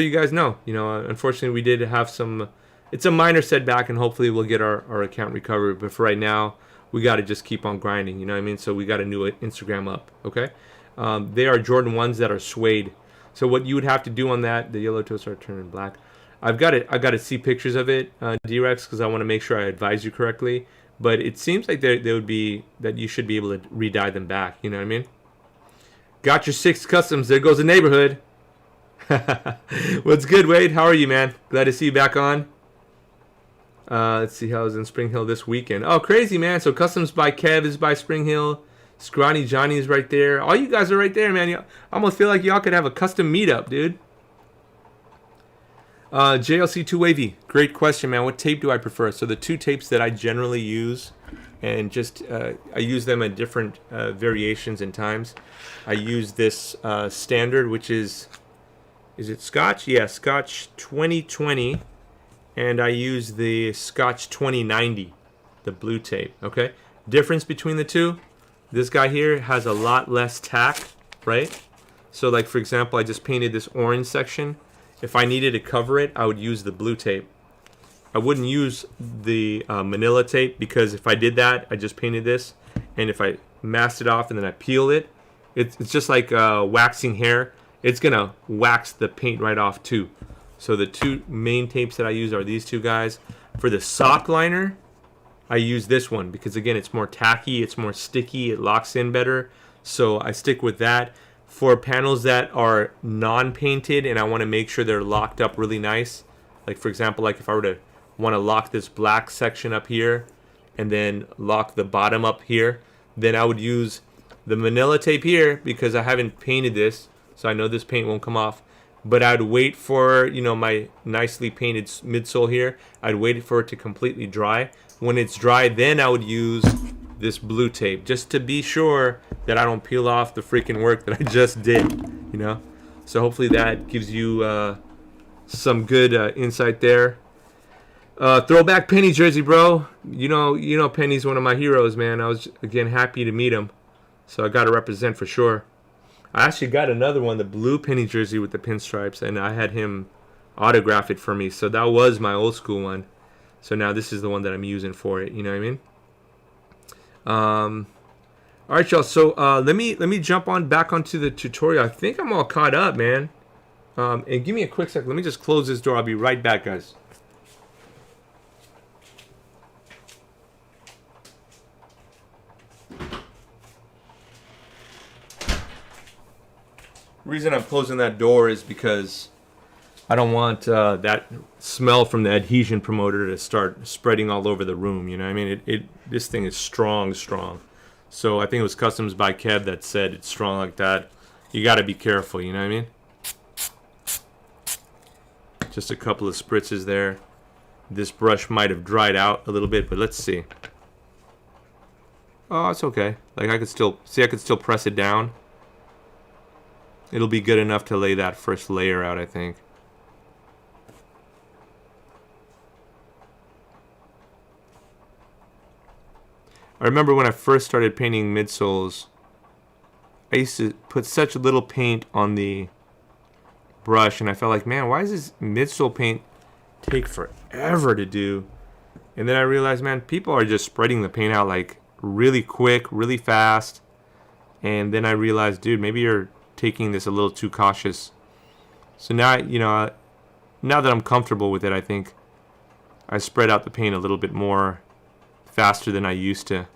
you guys know, unfortunately we did have some. It's a minor setback, and hopefully we'll get our account recovered. But for right now, we got to just keep on grinding. You know what I mean? So we got a new Instagram up. Okay. They are Jordan 1s that are suede. So what you would have to do on that, the yellow toes are turning black. I've got to see pictures of it, D-Rex, because I want to make sure I advise you correctly. But it seems like they would be that you should be able to re-dye them back. You know what I mean? Got your 6 customs. There goes the neighborhood. What's good, Wade? How are you, man? Glad to see you back on. Let's see how I was in Spring Hill this weekend. Oh, crazy, man. So Customs by Kev is by Spring Hill. Scrawny Johnny is right there. All you guys are right there, man. I almost feel like y'all could have a custom meetup, dude. JLC2 Wavy. Great question, man. What tape do I prefer? So the 2 tapes that I generally use, and just I use them at different variations and times. I use this standard, which is it Scotch? Yeah, Scotch 2020. And I use the Scotch 2090. the blue tape, okay? Difference between the two, this guy here has a lot less tack, right? So like for example, I just painted this orange section. If I needed to cover it, I would use the blue tape. I wouldn't use the manila tape, because if I did that, I just painted this, and if I masked it off and then I peel it, it's just like waxing hair. It's gonna wax the paint right off too. So the two main tapes that I use are these two guys. For the sock liner, I use this one because again, it's more tacky, it's more sticky, it locks in better. So I stick with that. For panels that are non-painted and I want to make sure they're locked up really nice, like for example, like if I were to want to lock this black section up here and then lock the bottom up here, then I would use the manila tape here because I haven't painted this, so I know this paint won't come off. But I'd wait for, you know, my nicely painted midsole here. I'd wait for it to completely dry. When it's dry, then I would use this blue tape just to be sure that I don't peel off the freaking work that I just did, you know. So hopefully that gives you some good insight there. Throwback Penny jersey, bro. You know Penny's one of my heroes, man. I was again happy to meet him, so I got to represent for sure. I actually got another one, the blue Penny jersey with the pinstripes, and I had him autograph it for me. So that was my old school one. So now this is the one that I'm using for it. You know what I mean? All right, y'all. So let me jump on back onto the tutorial. I think I'm all caught up, man. And give me a quick sec. Let me just close this door. I'll be right back, guys. Reason I'm closing that door is because I don't want that smell from the adhesion promoter to start spreading all over the room. You know what I mean? This thing is strong. So I think it was customs by Kev that said it's strong like that. You got to be careful. You know what I mean? Just a couple of spritzes there. This brush might have dried out a little bit, but let's see. Oh, it's okay. Like I could still press it down. It'll be good enough to lay that first layer out, I think. I remember when I first started painting midsoles, I used to put such little paint on the brush, and I felt like, man, why does this midsole paint take forever to do? And then I realized, man, people are just spreading the paint out like really quick, really fast. And then I realized, dude, maybe you're taking this a little too cautious. So now, you know, now that I'm comfortable with it, I think I spread out the paint a little bit more faster than I used to.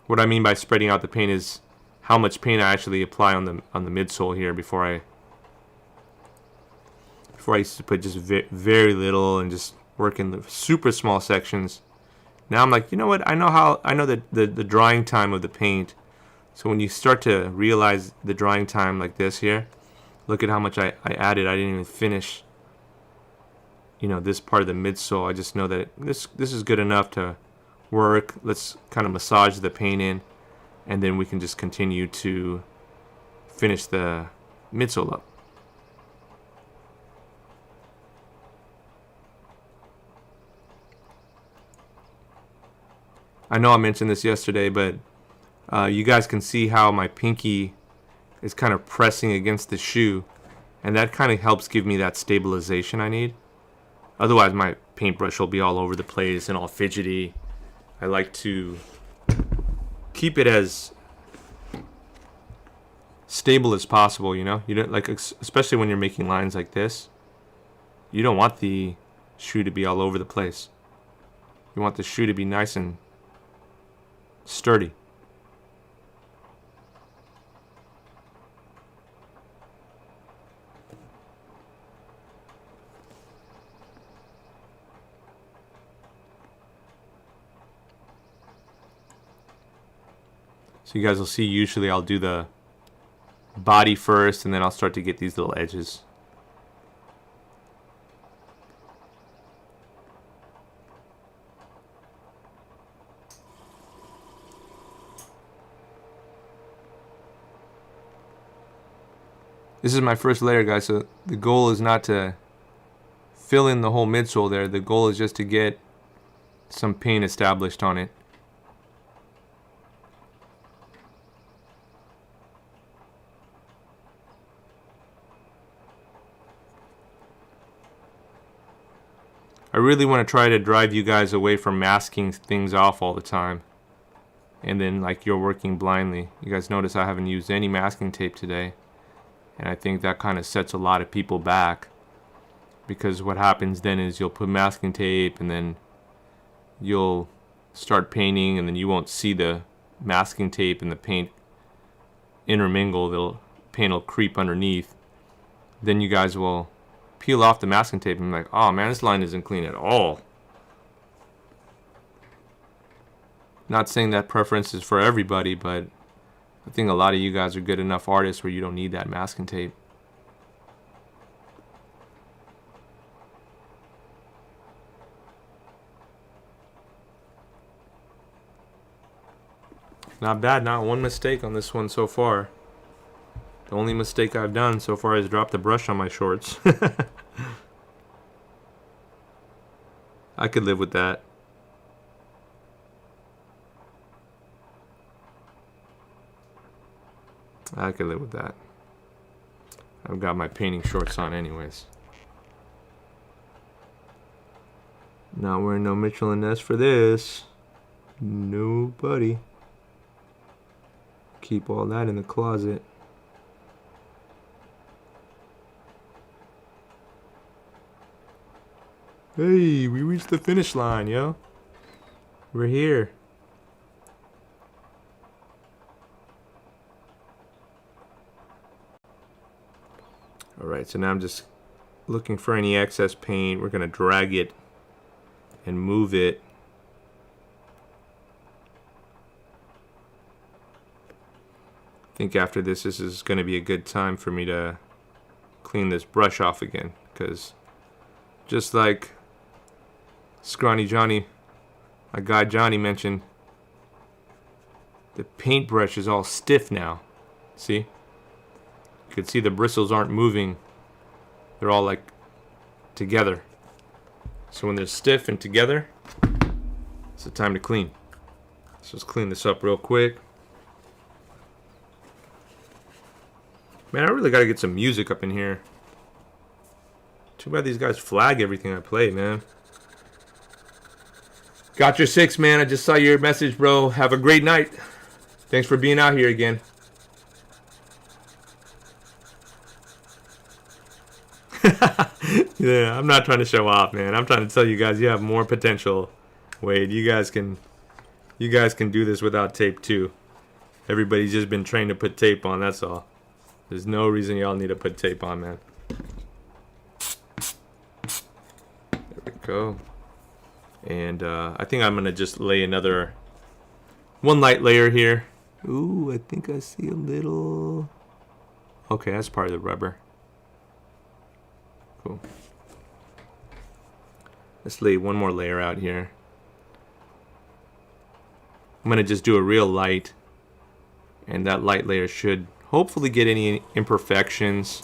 What I mean by spreading out the paint is how much paint I actually apply on the midsole here. Before I used to put just very little and just work in the super small sections. Now I'm like, you know what? I know the drying time of the paint. So when you start to realize the drying time like this here, look at how much I added. I didn't even finish, you know, this part of the midsole. I just know that this is good enough to work. Let's kind of massage the paint in, and then we can just continue to finish the midsole up. I know I mentioned this yesterday, but you guys can see how my pinky is kind of pressing against the shoe, and that kind of helps give me that stabilization I need. Otherwise my paintbrush will be all over the place and all fidgety. I like to keep it as stable as possible, you know? You don't like, especially when you're making lines like this, you don't want the shoe to be all over the place. You want the shoe to be nice and sturdy. So you guys will see, usually I'll do the body first, and then I'll start to get these little edges. This is my first layer, guys, so the goal is not to fill in the whole midsole there. The goal is just to get some paint established on it. I really want to try to drive you guys away from masking things off all the time. And then like you're working blindly. You guys notice I haven't used any masking tape today. And I think that kind of sets a lot of people back. Because what happens then is you'll put masking tape and then you'll start painting and then you won't see the masking tape and the paint intermingle. The paint will creep underneath. Then you guys will peel off the masking tape and be like, oh man, this line isn't clean at all. Not saying that preference is for everybody, but I think a lot of you guys are good enough artists where you don't need that masking tape. Not bad, not one mistake on this one so far. The only mistake I've done so far is drop the brush on my shorts. I could live with that. I could live with that. I've got my painting shorts on anyways. Not wearing no Mitchell & Ness for this. Nobody. Keep all that in the closet. Hey, we reached the finish line, yo. We're here. Alright, so now I'm just looking for any excess paint. We're going to drag it and move it. I think after this is going to be a good time for me to clean this brush off again. Because just like Scrawny Johnny, my guy Johnny mentioned, the paintbrush is all stiff now. See? You can see the bristles aren't moving. They're all like together. So when they're stiff and together, it's the time to clean. So let's clean this up real quick. Man, I really gotta get some music up in here. Too bad these guys flag everything I play, man. Got your 6, man. I just saw your message, bro. Have a great night. Thanks for being out here again. Yeah, I'm not trying to show off, man. I'm trying to tell you guys you have more potential. Wade, you guys can do this without tape too. Everybody's just been trained to put tape on, that's all. There's no reason y'all need to put tape on, man. There we go. And I think I'm gonna just lay another one light layer here. Ooh, I think I see a little. Okay, that's part of the rubber. Cool. Let's lay one more layer out here. I'm gonna just do a real light, and that light layer should hopefully get any imperfections.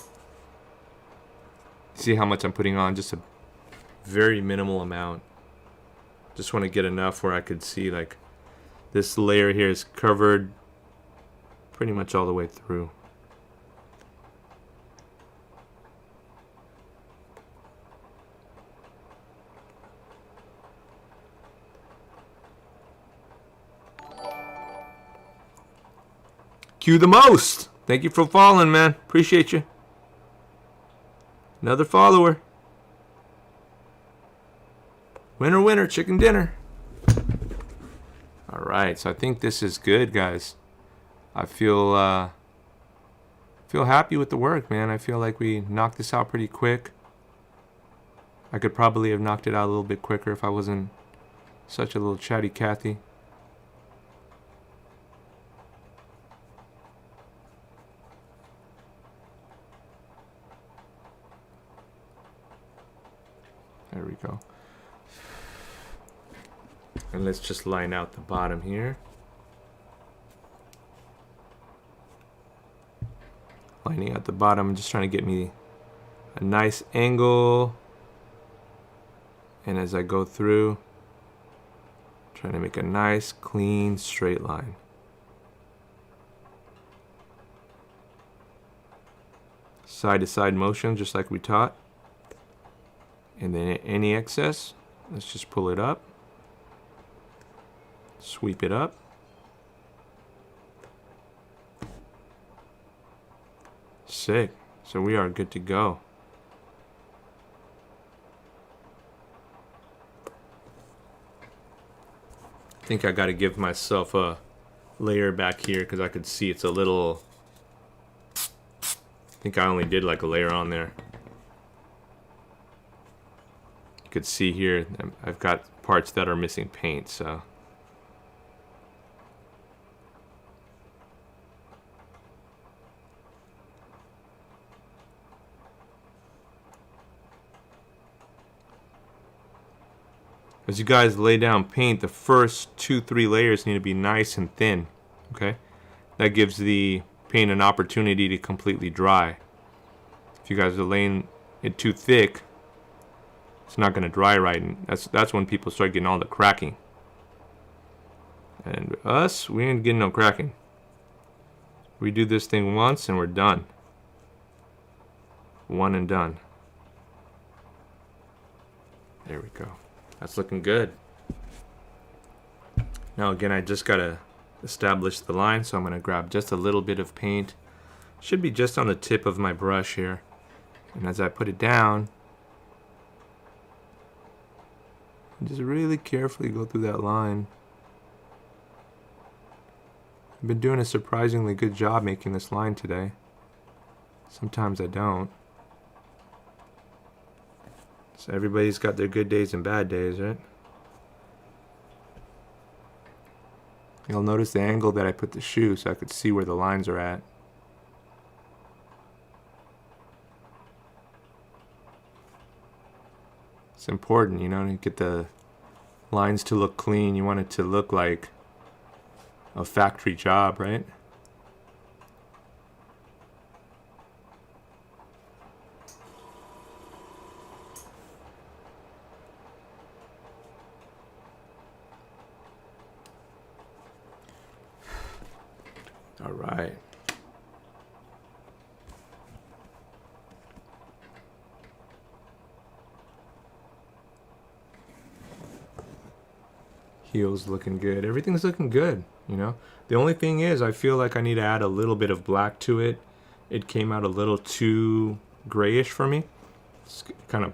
See how much I'm putting on? Just a very minimal amount. Just want to get enough where I could see like this layer here is covered pretty much all the way through. Cue the most. Thank you for following, man. Appreciate you. Another follower. Winner, winner, chicken dinner. All right, so I think this is good, guys. I feel happy with the work, man. I feel like we knocked this out pretty quick. I could probably have knocked it out a little bit quicker if I wasn't such a little chatty Cathy. There we go. And let's just line out the bottom here. Lining out the bottom, just trying to get me a nice angle. And as I go through, trying to make a nice, clean, straight line. Side to side motion, just like we taught. And then any excess, let's just pull it up. Sweep it up. Sick. So we are good to go. I think I got to give myself a layer back here because I could see it's a little... I think I only did like a layer on there. You could see here I've got parts that are missing paint, so... As you guys lay down paint, the first 2-3 layers need to be nice and thin, okay? That gives the paint an opportunity to completely dry. If you guys are laying it too thick, it's not going to dry right, and that's when people start getting all the cracking. And us, we ain't getting no cracking. We do this thing once and we're done. One and done. There we go. That's looking good. Now again, I just gotta establish the line, so I'm gonna grab just a little bit of paint. Should be just on the tip of my brush here. And as I put it down, just really carefully go through that line. I've been doing a surprisingly good job making this line today. Sometimes I don't. So everybody's got their good days and bad days, right? You'll notice the angle that I put the shoe so I could see where the lines are at. It's important, you know, to get the lines to look clean. You want it to look like a factory job, right? All right. Heels looking good. Everything's looking good, you know. The only thing is I feel like I need to add a little bit of black to it. It came out a little too grayish for me. It's kind of,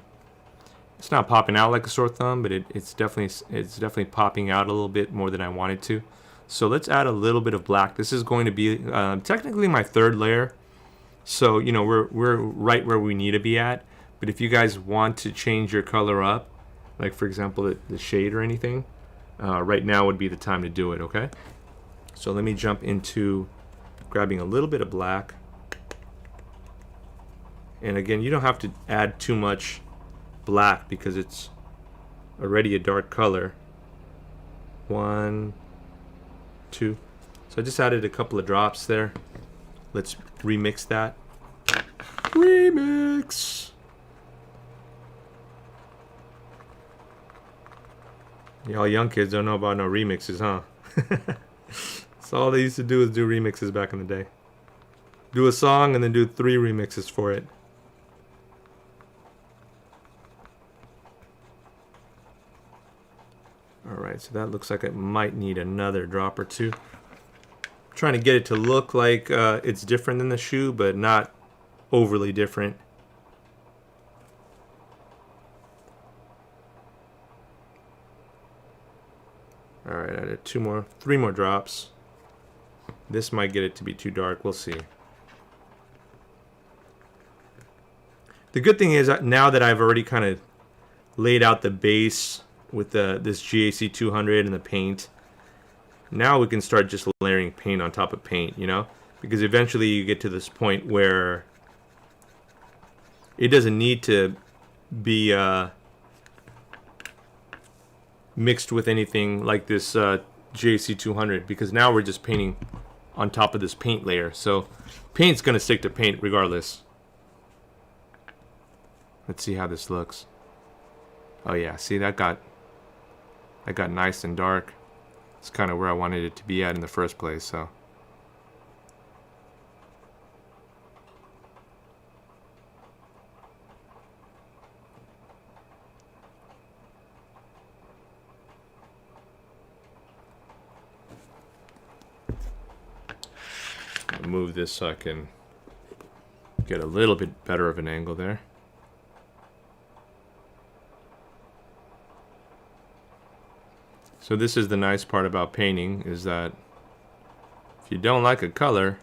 it's not popping out like a sore thumb, but it's definitely popping out a little bit more than I wanted to. So let's add a little bit of black. This is going to be technically my third layer. So, you know, we're right where we need to be at. But if you guys want to change your color up, like for example, the shade or anything, right now would be the time to do it, okay? So let me jump into grabbing a little bit of black. And again, you don't have to add too much black because it's already a dark color. 1, 2. So I just added a couple of drops there. Let's remix that. Remix! Y'all young kids don't know about no remixes, huh? So all they used to do is do remixes back in the day. Do a song and then do 3 remixes for it. Alright, so that looks like it might need another drop or 2. I'm trying to get it to look like it's different than the shoe, but not overly different. Alright, I did 3 more drops. This might get it to be too dark, we'll see. The good thing is now that I've already kind of laid out the base with this GAC 200 and the paint, now we can start just layering paint on top of paint, you know? Because eventually you get to this point where it doesn't need to be mixed with anything like this GAC 200, because now we're just painting on top of this paint layer. So paint's going to stick to paint regardless. Let's see how this looks. Oh yeah, see that got nice and dark. It's kind of where I wanted it to be at in the first place, so. I'll move this so I can get a little bit better of an angle there. So this is the nice part about painting, is that if you don't like a color,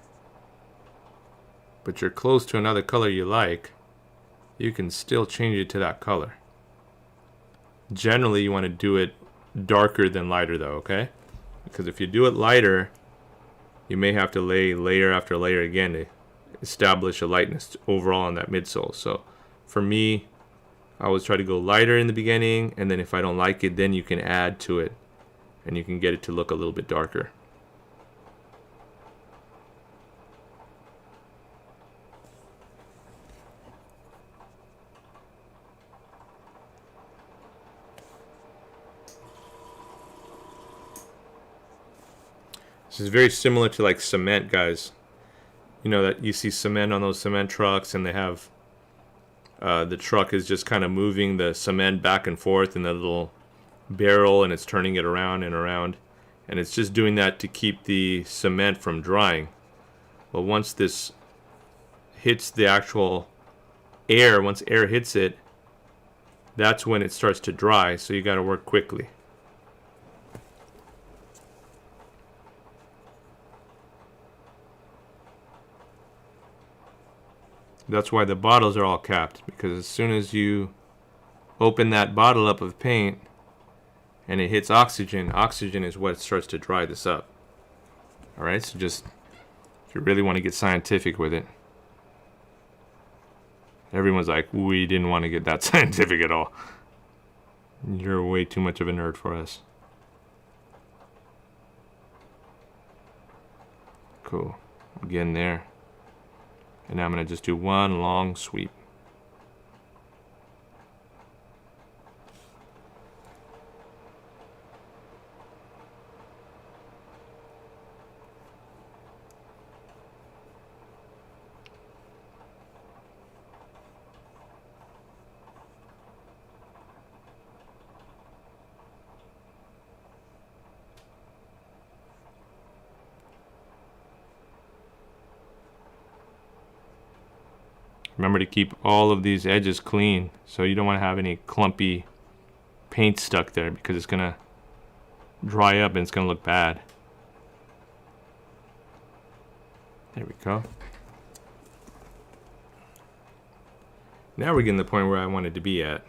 but you're close to another color you like, you can still change it to that color. Generally, you want to do it darker than lighter though, okay? Because if you do it lighter, you may have to lay layer after layer again to establish a lightness overall on that midsole. So for me, I always try to go lighter in the beginning, and then if I don't like it, then you can add to it and you can get it to look a little bit darker. This is very similar to like cement, guys. You know that you see cement on those cement trucks, and they have the truck is just kind of moving the cement back and forth in the little barrel, and it's turning it around and around, and it's just doing that to keep the cement from drying. But once this hits the actual air, once air hits it, that's when it starts to dry, so you got to work quickly. That's why the bottles are all capped, because as soon as you open that bottle up of paint and it hits oxygen, oxygen is what starts to dry this up. Alright, so just, if you really want to get scientific with it. Everyone's like, we didn't want to get that scientific at all. You're way too much of a nerd for us. Cool. I'm getting there. And now I'm going to just do one long sweep. Remember to keep all of these edges clean, so you don't want to have any clumpy paint stuck there, because it's going to dry up and it's going to look bad. There we go. Now we're getting to the point where I wanted to be at.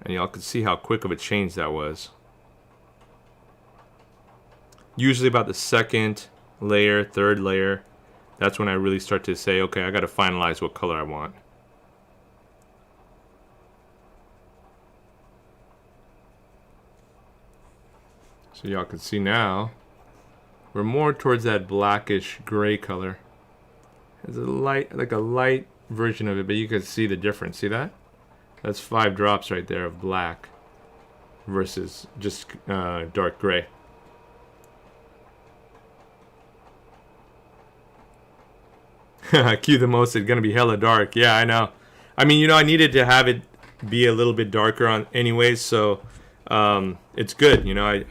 And y'all can see how quick of a change that was. Usually about the second layer, third layer, that's when I really start to say, okay, I got to finalize what color I want. So y'all can see now, we're more towards that blackish gray color. There's a light, like a light version of it, but you can see the difference. See that? That's 5 drops right there of black versus just dark gray. Cue the most, it's gonna be hella dark. Yeah, I know. I mean, you know, I needed to have it be a little bit darker on anyways, so it's good. You know,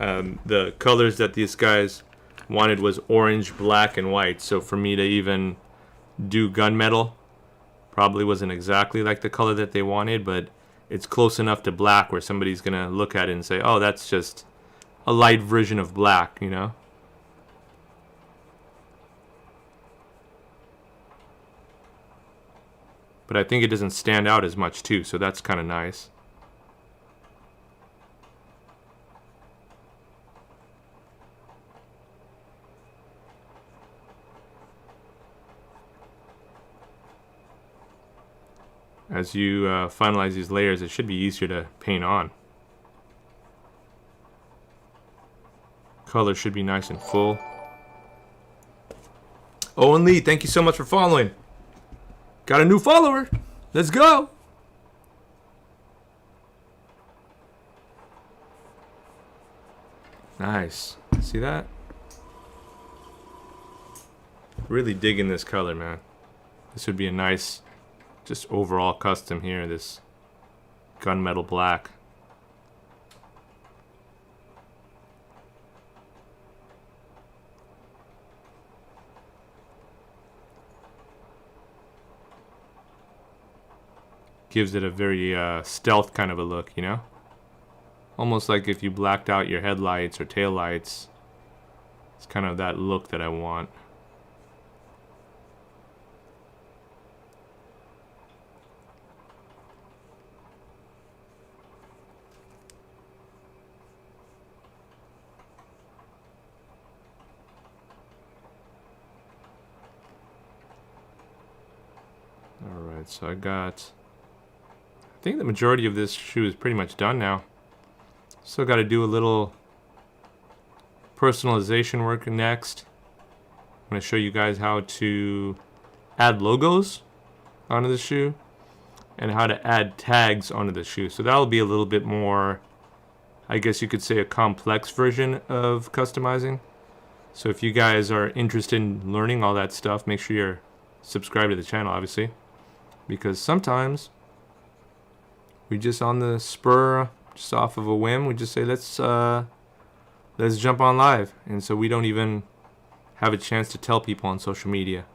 the colors that these guys wanted was orange, black, and white. So for me to even do gunmetal probably wasn't exactly like the color that they wanted, but it's close enough to black where somebody's gonna look at it and say, oh, that's just a light version of black, you know. But I think it doesn't stand out as much too, so that's kind of nice. As you finalize these layers, it should be easier to paint on. Color should be nice and full. Owen Lee, thank you so much for following. Got a new follower. Let's go. Nice. See that? Really digging this color, man. This would be a nice, just overall custom here, this gunmetal black. Gives it a very stealth kind of a look, you know? Almost like if you blacked out your headlights or taillights. It's kind of that look that I want. Alright, so I think the majority of this shoe is pretty much done now. Still got to do a little personalization work next. I'm going to show you guys how to add logos onto the shoe and how to add tags onto the shoe. So that'll be a little bit more, I guess you could say, a complex version of customizing. So if you guys are interested in learning all that stuff, make sure you're subscribed to the channel, obviously, because sometimes we just on the spur, just off of a whim, we just say let's jump on live, and so we don't even have a chance to tell people on social media.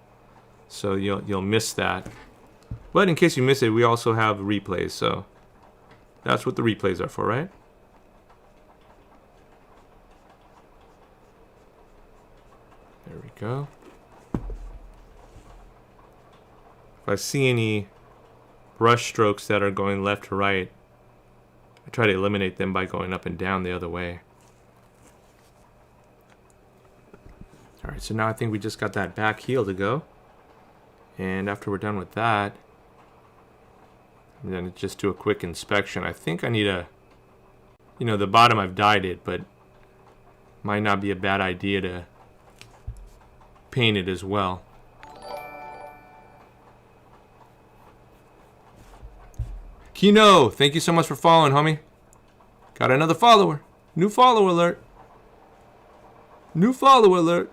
So you'll miss that. But in case you miss it, we also have replays. So that's what the replays are for, right? There we go. If I see any brush strokes that are going left to right, I try to eliminate them by going up and down the other way. Alright, so now I think we just got that back heel to go. And after we're done with that, then just do a quick inspection. I think I need a, the bottom I've dyed it, but might not be a bad idea to paint it as well. Kino, thank you so much for following, homie. Got another follower. New follower alert. New follower alert.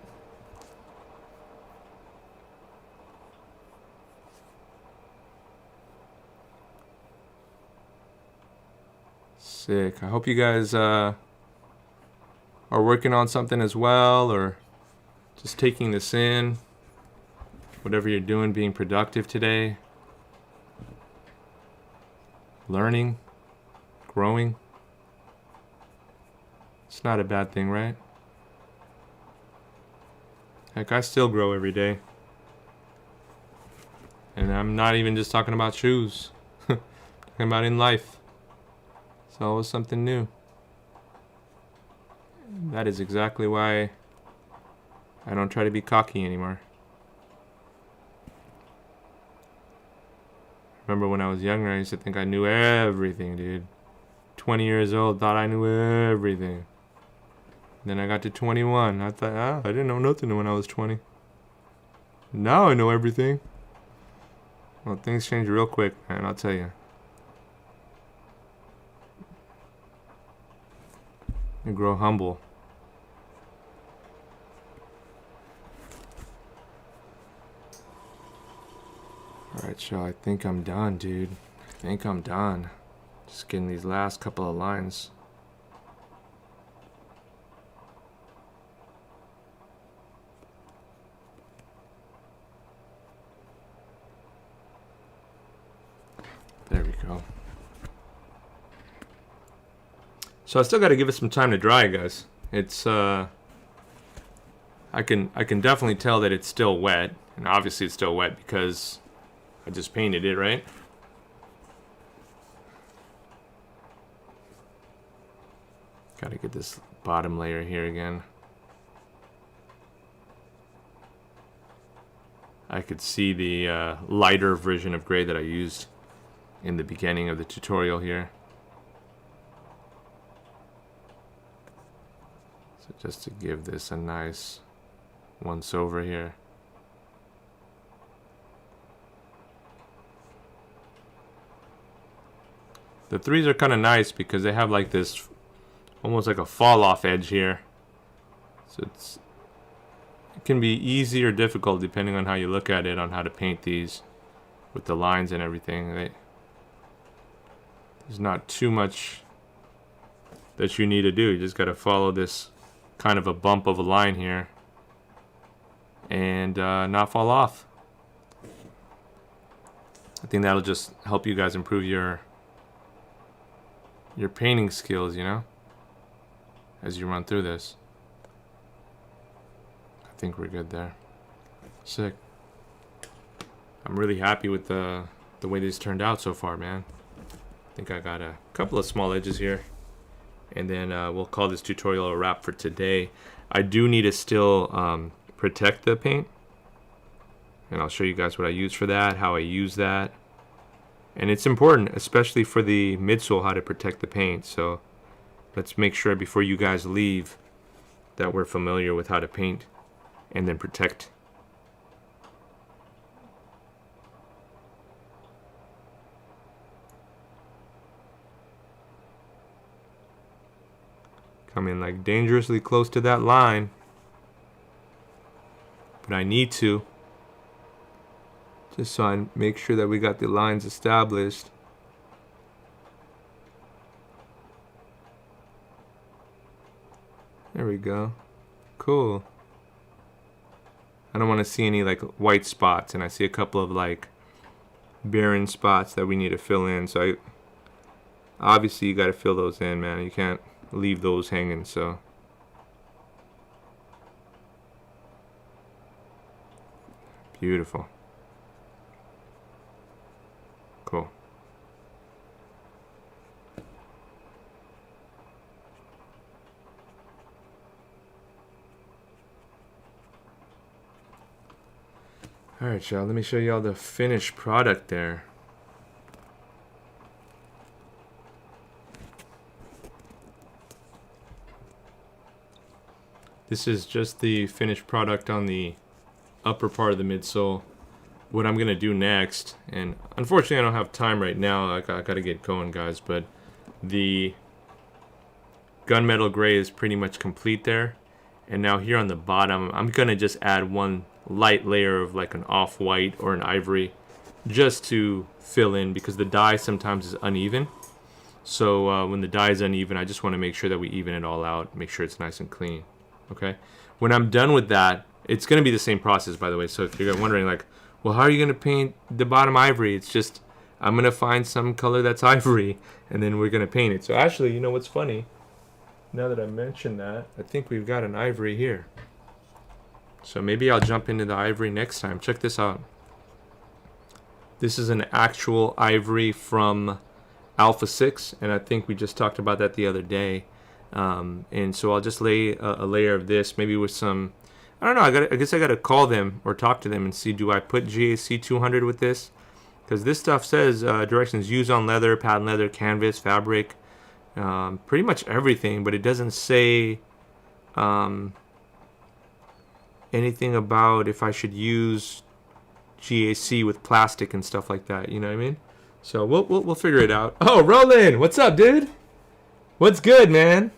Sick. I hope you guys are working on something as well, or just taking this in. Whatever you're doing, being productive today. Learning, growing. It's not a bad thing, right? Heck, I still grow every day. And I'm not even just talking about shoes. Talking about in life. It's always something new. That is exactly why I don't try to be cocky anymore. Remember when I was younger, I used to think I knew everything, dude. 20 years old, thought I knew everything. Then I got to 21. I thought, I didn't know nothing when I was 20. Now I know everything. Well, things change real quick, man, I'll tell you. You grow humble. Alright, so I think I'm done, dude. I think I'm done. Just getting these last couple of lines. There we go. So I still got to give it some time to dry, guys. It's I can definitely tell that it's still wet, and obviously it's still wet because I just painted it, right? Gotta get this bottom layer here again. I could see the lighter version of gray that I used in the beginning of the tutorial here. So just to give this a nice once over here. The threes are kind of nice because they have like this almost like a fall off edge here. So it can be easy or difficult depending on how you look at it, on how to paint these with the lines and everything. There's not too much that you need to do. You just got to follow this kind of a bump of a line here and not fall off. I think that'll just help you guys improve your painting skills, you know, as you run through this. I think we're good there. Sick. I'm really happy with the way this turned out so far, man. I think I got a couple of small edges here, and then we'll call this tutorial a wrap for today. I do need to still protect the paint, and I'll show you guys what I use for that, how I use that. And it's important, especially for the midsole, how to protect the paint. So let's make sure before you guys leave that we're familiar with how to paint and then protect. Coming like dangerously close to that line, but I need to, just so I make sure that we got the lines established. There we go. Cool. I don't want to see any like white spots, and I see a couple of like barren spots that we need to fill in. So obviously you got to fill those in, man. You can't leave those hanging. So beautiful. Cool. All right, y'all, let me show you all the finished product there. This is just the finished product on the upper part of the midsole. What I'm gonna do next, and unfortunately I don't have time right now, I gotta get going, guys, but the gunmetal gray is pretty much complete there. And now here on the bottom, I'm gonna just add one light layer of like an off-white or an ivory just to fill in, because the dye sometimes is uneven. So when the dye is uneven, I just want to make sure that we even it all out, make sure it's nice and clean. Okay, when I'm done with that, it's going to be the same process, by the way. So if you're wondering like, well, how are you going to paint the bottom ivory? It's just, I'm going to find some color that's ivory, and then we're going to paint it. So actually, you know what's funny? Now that I mentioned that, I think we've got an ivory here. So maybe I'll jump into the ivory next time. Check this out. This is an actual ivory from Alpha 6, and I think we just talked about that the other day. And so I'll just lay a layer of this, maybe with some, I don't know, I guess I gotta call them or talk to them and see, do I put GAC 200 with this? Because this stuff says directions used on leather, pattern leather, canvas, fabric, pretty much everything, but it doesn't say anything about if I should use GAC with plastic and stuff like that, you know what I mean? So we'll figure it out. Oh, Roland, what's up, dude? What's good, man?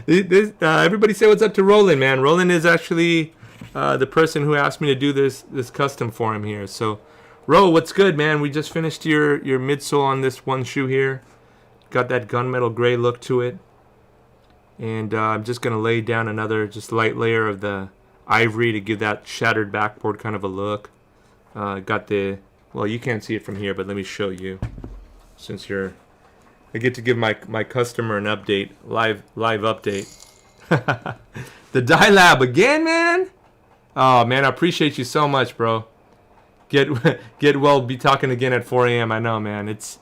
Everybody say what's up to Roland, man. Roland is actually the person who asked me to do this custom for him here. So, Ro, what's good, man? We just finished your midsole on this one shoe here. Got that gunmetal gray look to it. And I'm just going to lay down another just light layer of the ivory to give that shattered backboard kind of a look. Got the, well, you can't see it from here, but let me show you. Since I get to give my customer an update, live update. The Dye Lab again, man. Oh man, I appreciate you so much, bro. Get well. Be talking again at 4 a.m. I know, man. It's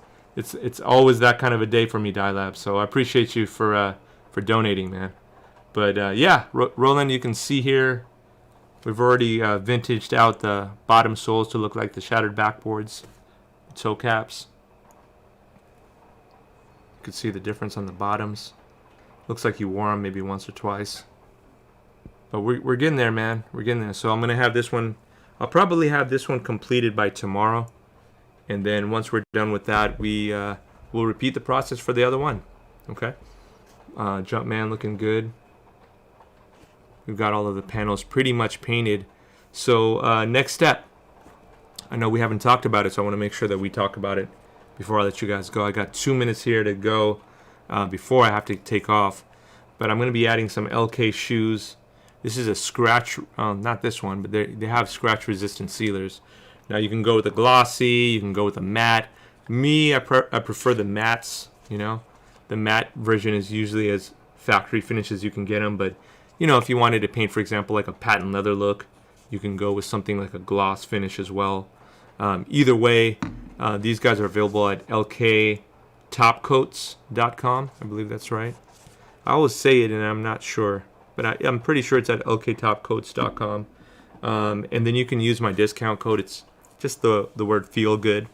always that kind of a day for me, Dye Lab. So I appreciate you for donating, man. But yeah, Roland, you can see here we've already vintaged out the bottom soles to look like the shattered backboards, toe caps. You can see the difference on the bottoms. Looks like you wore them maybe once or twice. But we're getting there, man. We're getting there. So I'm gonna have this one. I'll probably have this one completed by tomorrow, and then once we're done with that, we'll repeat the process for the other one. Okay. Jumpman looking good. We've got all of the panels pretty much painted. So next step. I know we haven't talked about it, so I want to make sure that we talk about it before I let you guys go. I got 2 minutes here to go before I have to take off. But I'm going to be adding some LK shoes. This is a scratch, not this one, but they have scratch resistant sealers. Now you can go with a glossy, you can go with a matte. Me, I prefer the mattes, you know. The matte version is usually as factory finish as you can get them. But, you know, if you wanted to paint, for example, like a patent leather look, you can go with something like a gloss finish as well. Either way, these guys are available at lktopcoats.com. I believe that's right. I always say it and I'm not sure, but I'm pretty sure it's at lktopcoats.com. And then you can use my discount code. It's just the word feel good,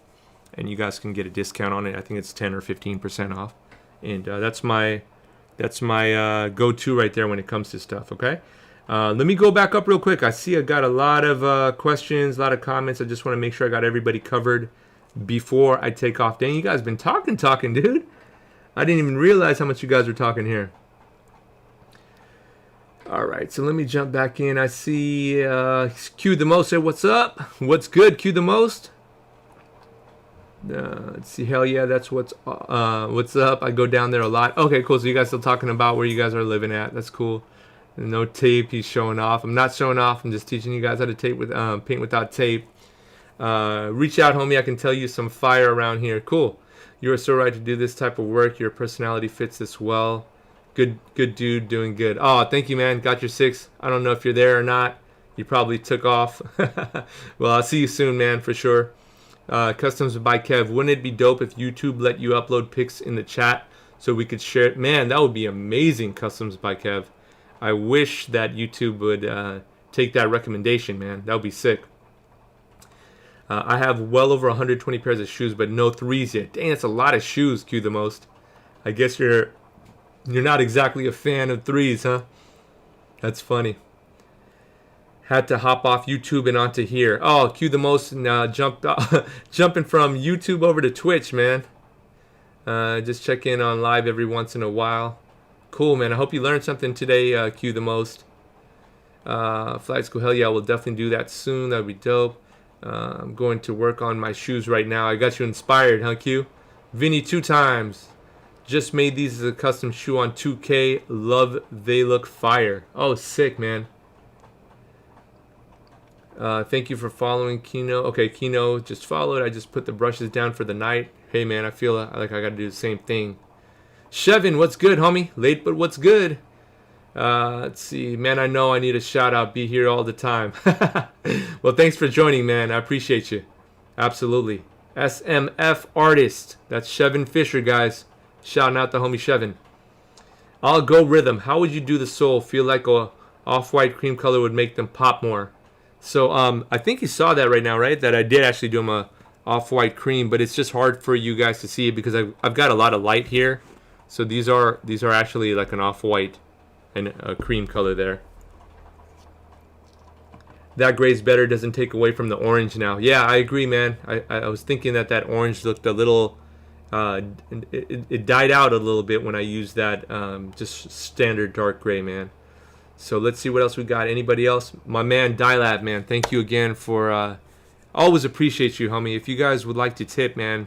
and you guys can get a discount on it. I think it's 10 or 15% off. And that's my go-to right there when it comes to stuff, okay? Let me go back up real quick. I see I got a lot of questions, a lot of comments. I just want to make sure I got everybody covered before I take off. Dang, you guys been talking, dude. I didn't even realize how much you guys were talking here. All right, so let me jump back in. I see Q the Most said, what's up? What's good, Q the Most? Let's see, hell yeah, that's what's up. I go down there a lot. Okay, cool, so you guys still talking about where you guys are living at. That's cool. No tape, he's showing off. I'm not showing off, I'm just teaching you guys how to tape with paint without tape. Reach out, homie, I can tell you some fire around here. Cool. You are so right to do this type of work. Your personality fits this well. Good dude, doing good. Oh, thank you, man. Got your 6. I don't know if you're there or not. You probably took off. Well, I'll see you soon, man, for sure. Customs by Kev. Wouldn't it be dope if YouTube let you upload pics in the chat so we could share it? Man, that would be amazing, Customs by Kev. I wish that YouTube would take that recommendation, man. That would be sick. I have well over 120 pairs of shoes, but no 3s yet. Dang, that's a lot of shoes, Q the Most. I guess you're not exactly a fan of 3s, huh? That's funny. Had to hop off YouTube and onto here. Oh, Q the Most jumping from YouTube over to Twitch, man. Just check in on live every once in a while. Cool, man. I hope you learned something today, Q the Most. Flight school, hell yeah, we'll definitely do that soon. That would be dope. I'm going to work on my shoes right now. I got you inspired, huh, Q? Vinny 2 times. Just made these as a custom shoe on 2K. Love, they look fire. Oh, sick, man. Thank you for following Kino. Okay, Kino just followed. I just put the brushes down for the night. Hey, man, I feel like I got to do the same thing. Chevin, what's good, homie? Late, but what's good? Let's see. Man, I know I need a shout out. Be here all the time. Well, thanks for joining, man. I appreciate you. Absolutely. SMF Artist. That's Chevin Fisher, guys. Shouting out the homie Chevin. I'll go rhythm. How would you do the sole? Feel like a off-white cream color would make them pop more. So I think you saw that right now, right? That I did actually do them a off-white cream, but it's just hard for you guys to see it because I've got a lot of light here. So these are actually like an off-white and a cream color there. That gray's better, doesn't take away from the orange now. Yeah, I agree, man. I was thinking that orange looked a little, it died out a little bit when I used that just standard dark gray, man. So let's see what else we got. Anybody else? My man, Dilab, man. Thank you again for, always appreciate you, homie. If you guys would like to tip, man,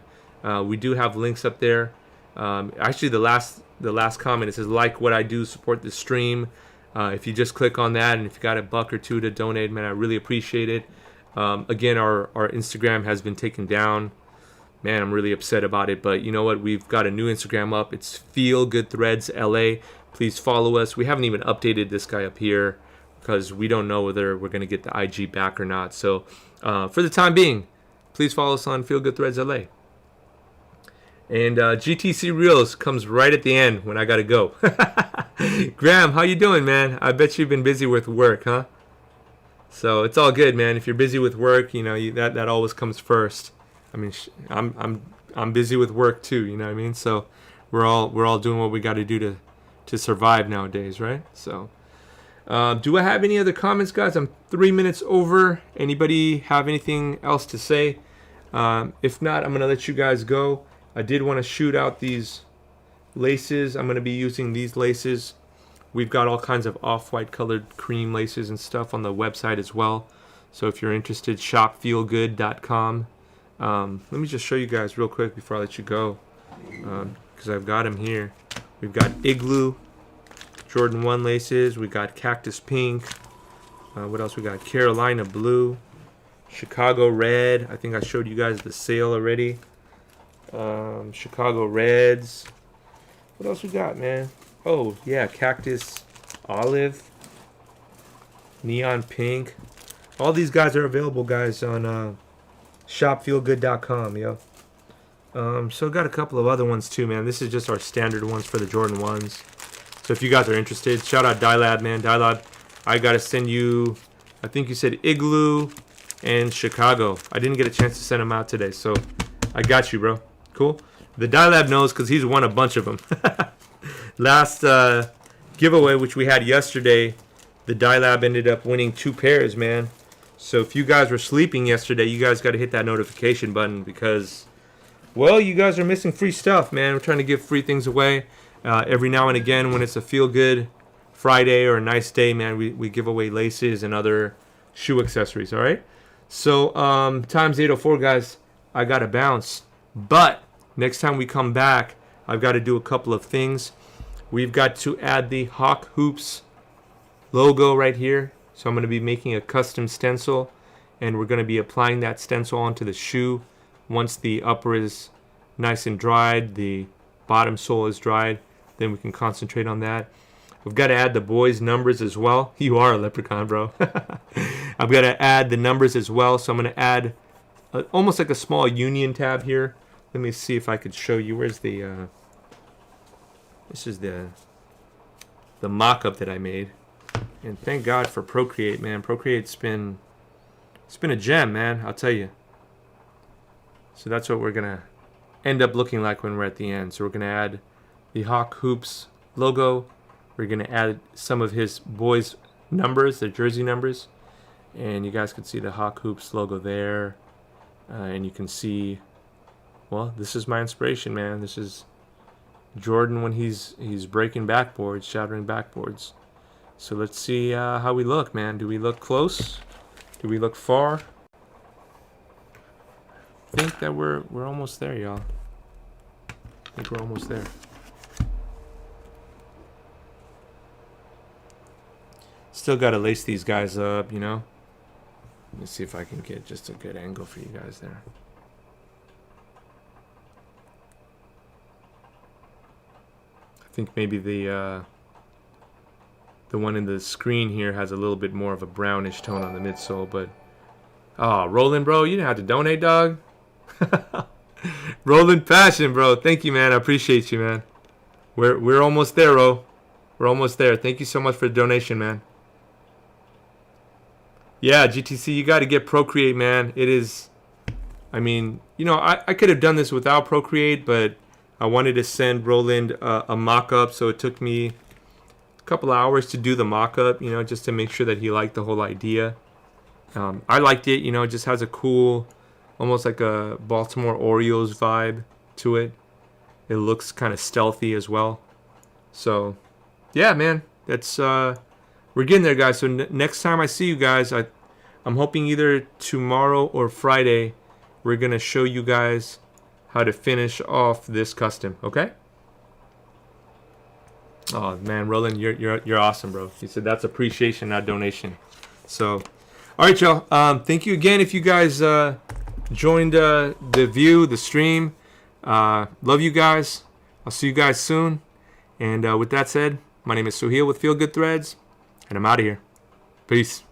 we do have links up there. Actually, the last comment, it says, like what I do, support the stream. If you just click on that, and if you got $1 or $2 to donate, man, I really appreciate it. Again, our Instagram has been taken down. Man, I'm really upset about it, but you know what? We've got a new Instagram up. It's Feel Good Threads LA. Please follow us. We haven't even updated this guy up here because we don't know whether we're going to get the IG back or not. So for the time being, please follow us on Feel Good Threads LA. And GTC Reels comes right at the end when I got to go. Graham, how you doing, man? I bet you've been busy with work, huh? So it's all good, man. If you're busy with work, you know, that always comes first. I mean, I'm busy with work too, you know what I mean? So we're all doing what we got to do to survive nowadays, right? So do I have any other comments, guys? I'm 3 minutes over. Anybody have anything else to say? If not, I'm gonna let you guys go. I did want to shoot out these laces, I'm going to be using these laces. We've got all kinds of off-white colored cream laces and stuff on the website as well. So if you're interested, shopfeelgood.com. Let me just show you guys real quick before I let you go, because I've got them here. We've got Igloo, Jordan 1 laces. We got Cactus Pink. What else we got? Carolina Blue, Chicago Red. I think I showed you guys the sale already. Chicago Reds. What else we got, man? Oh, yeah, Cactus Olive, Neon Pink. All these guys are available, guys, on shopfeelgood.com, yo. So got a couple of other ones too, man. This is just our standard ones for the Jordan 1s. So if you guys are interested, shout out Dylab, man. Dylab, I got to send you, I think you said Igloo and Chicago. I didn't get a chance to send them out today, so I got you, bro. Cool. The Dylab knows because he's won a bunch of them. Last giveaway, which we had yesterday, the Dylab ended up winning 2 pairs, man. So if you guys were sleeping yesterday, you guys got to hit that notification button because, well, you guys are missing free stuff, man. We're trying to give free things away every now and again when it's a feel-good Friday or a nice day, man. We give away laces and other shoe accessories, all right? So times 804, guys, I got to bounce. But next time we come back, I've got to do a couple of things. We've got to add the Hawk Hoops logo right here. So I'm going to be making a custom stencil, and we're going to be applying that stencil onto the shoe. Once the upper is nice and dried, the bottom sole is dried, then we can concentrate on that. We've got to add the boys' numbers as well. You are a leprechaun, bro. I've got to add the numbers as well. So I'm going to add almost like a small union tab here. Let me see if I could show you. Where's the... this is the mock-up that I made. And thank God for Procreate, man. Procreate's been... it's been a gem, man. I'll tell you. So that's what we're going to end up looking like when we're at the end. So we're going to add the Hawk Hoops logo. We're going to add some of his boys' numbers, their jersey numbers. And you guys can see the Hawk Hoops logo there. And you can see, well, this is my inspiration, man. This is Jordan when he's breaking backboards, shattering backboards. So let's see how we look, man. Do we look close? Do we look far? I think that we're almost there, y'all. I think we're almost there. Still got to lace these guys up, you know. Let me see if I can get just a good angle for you guys there. I think maybe the one in the screen here has a little bit more of a brownish tone on the midsole, but oh, Roland, bro, you didn't have to donate, dog. Roland Passion, bro. Thank you, man. I appreciate you, man. We're almost there, bro. We're almost there. Thank you so much for the donation, man. Yeah, GTC, you got to get Procreate, man. It is, I mean, you know, I could have done this without Procreate, but I wanted to send Roland a mock-up, so it took me a couple hours to do the mock-up, you know, just to make sure that he liked the whole idea. I liked it, you know, it just has a cool, almost like a Baltimore Orioles vibe to it. It looks kind of stealthy as well. So, yeah, man, that's, we're getting there, guys. So next time I see you guys, I'm hoping either tomorrow or Friday, we're going to show you guys how to finish off this custom, okay? Oh, man, Roland, you're awesome, bro. He said that's appreciation, not donation. So, all right, y'all. Thank you again if you guys joined the stream. Love you guys. I'll see you guys soon. And with that said, my name is Suhail with Feel Good Threads, and I'm out of here. Peace.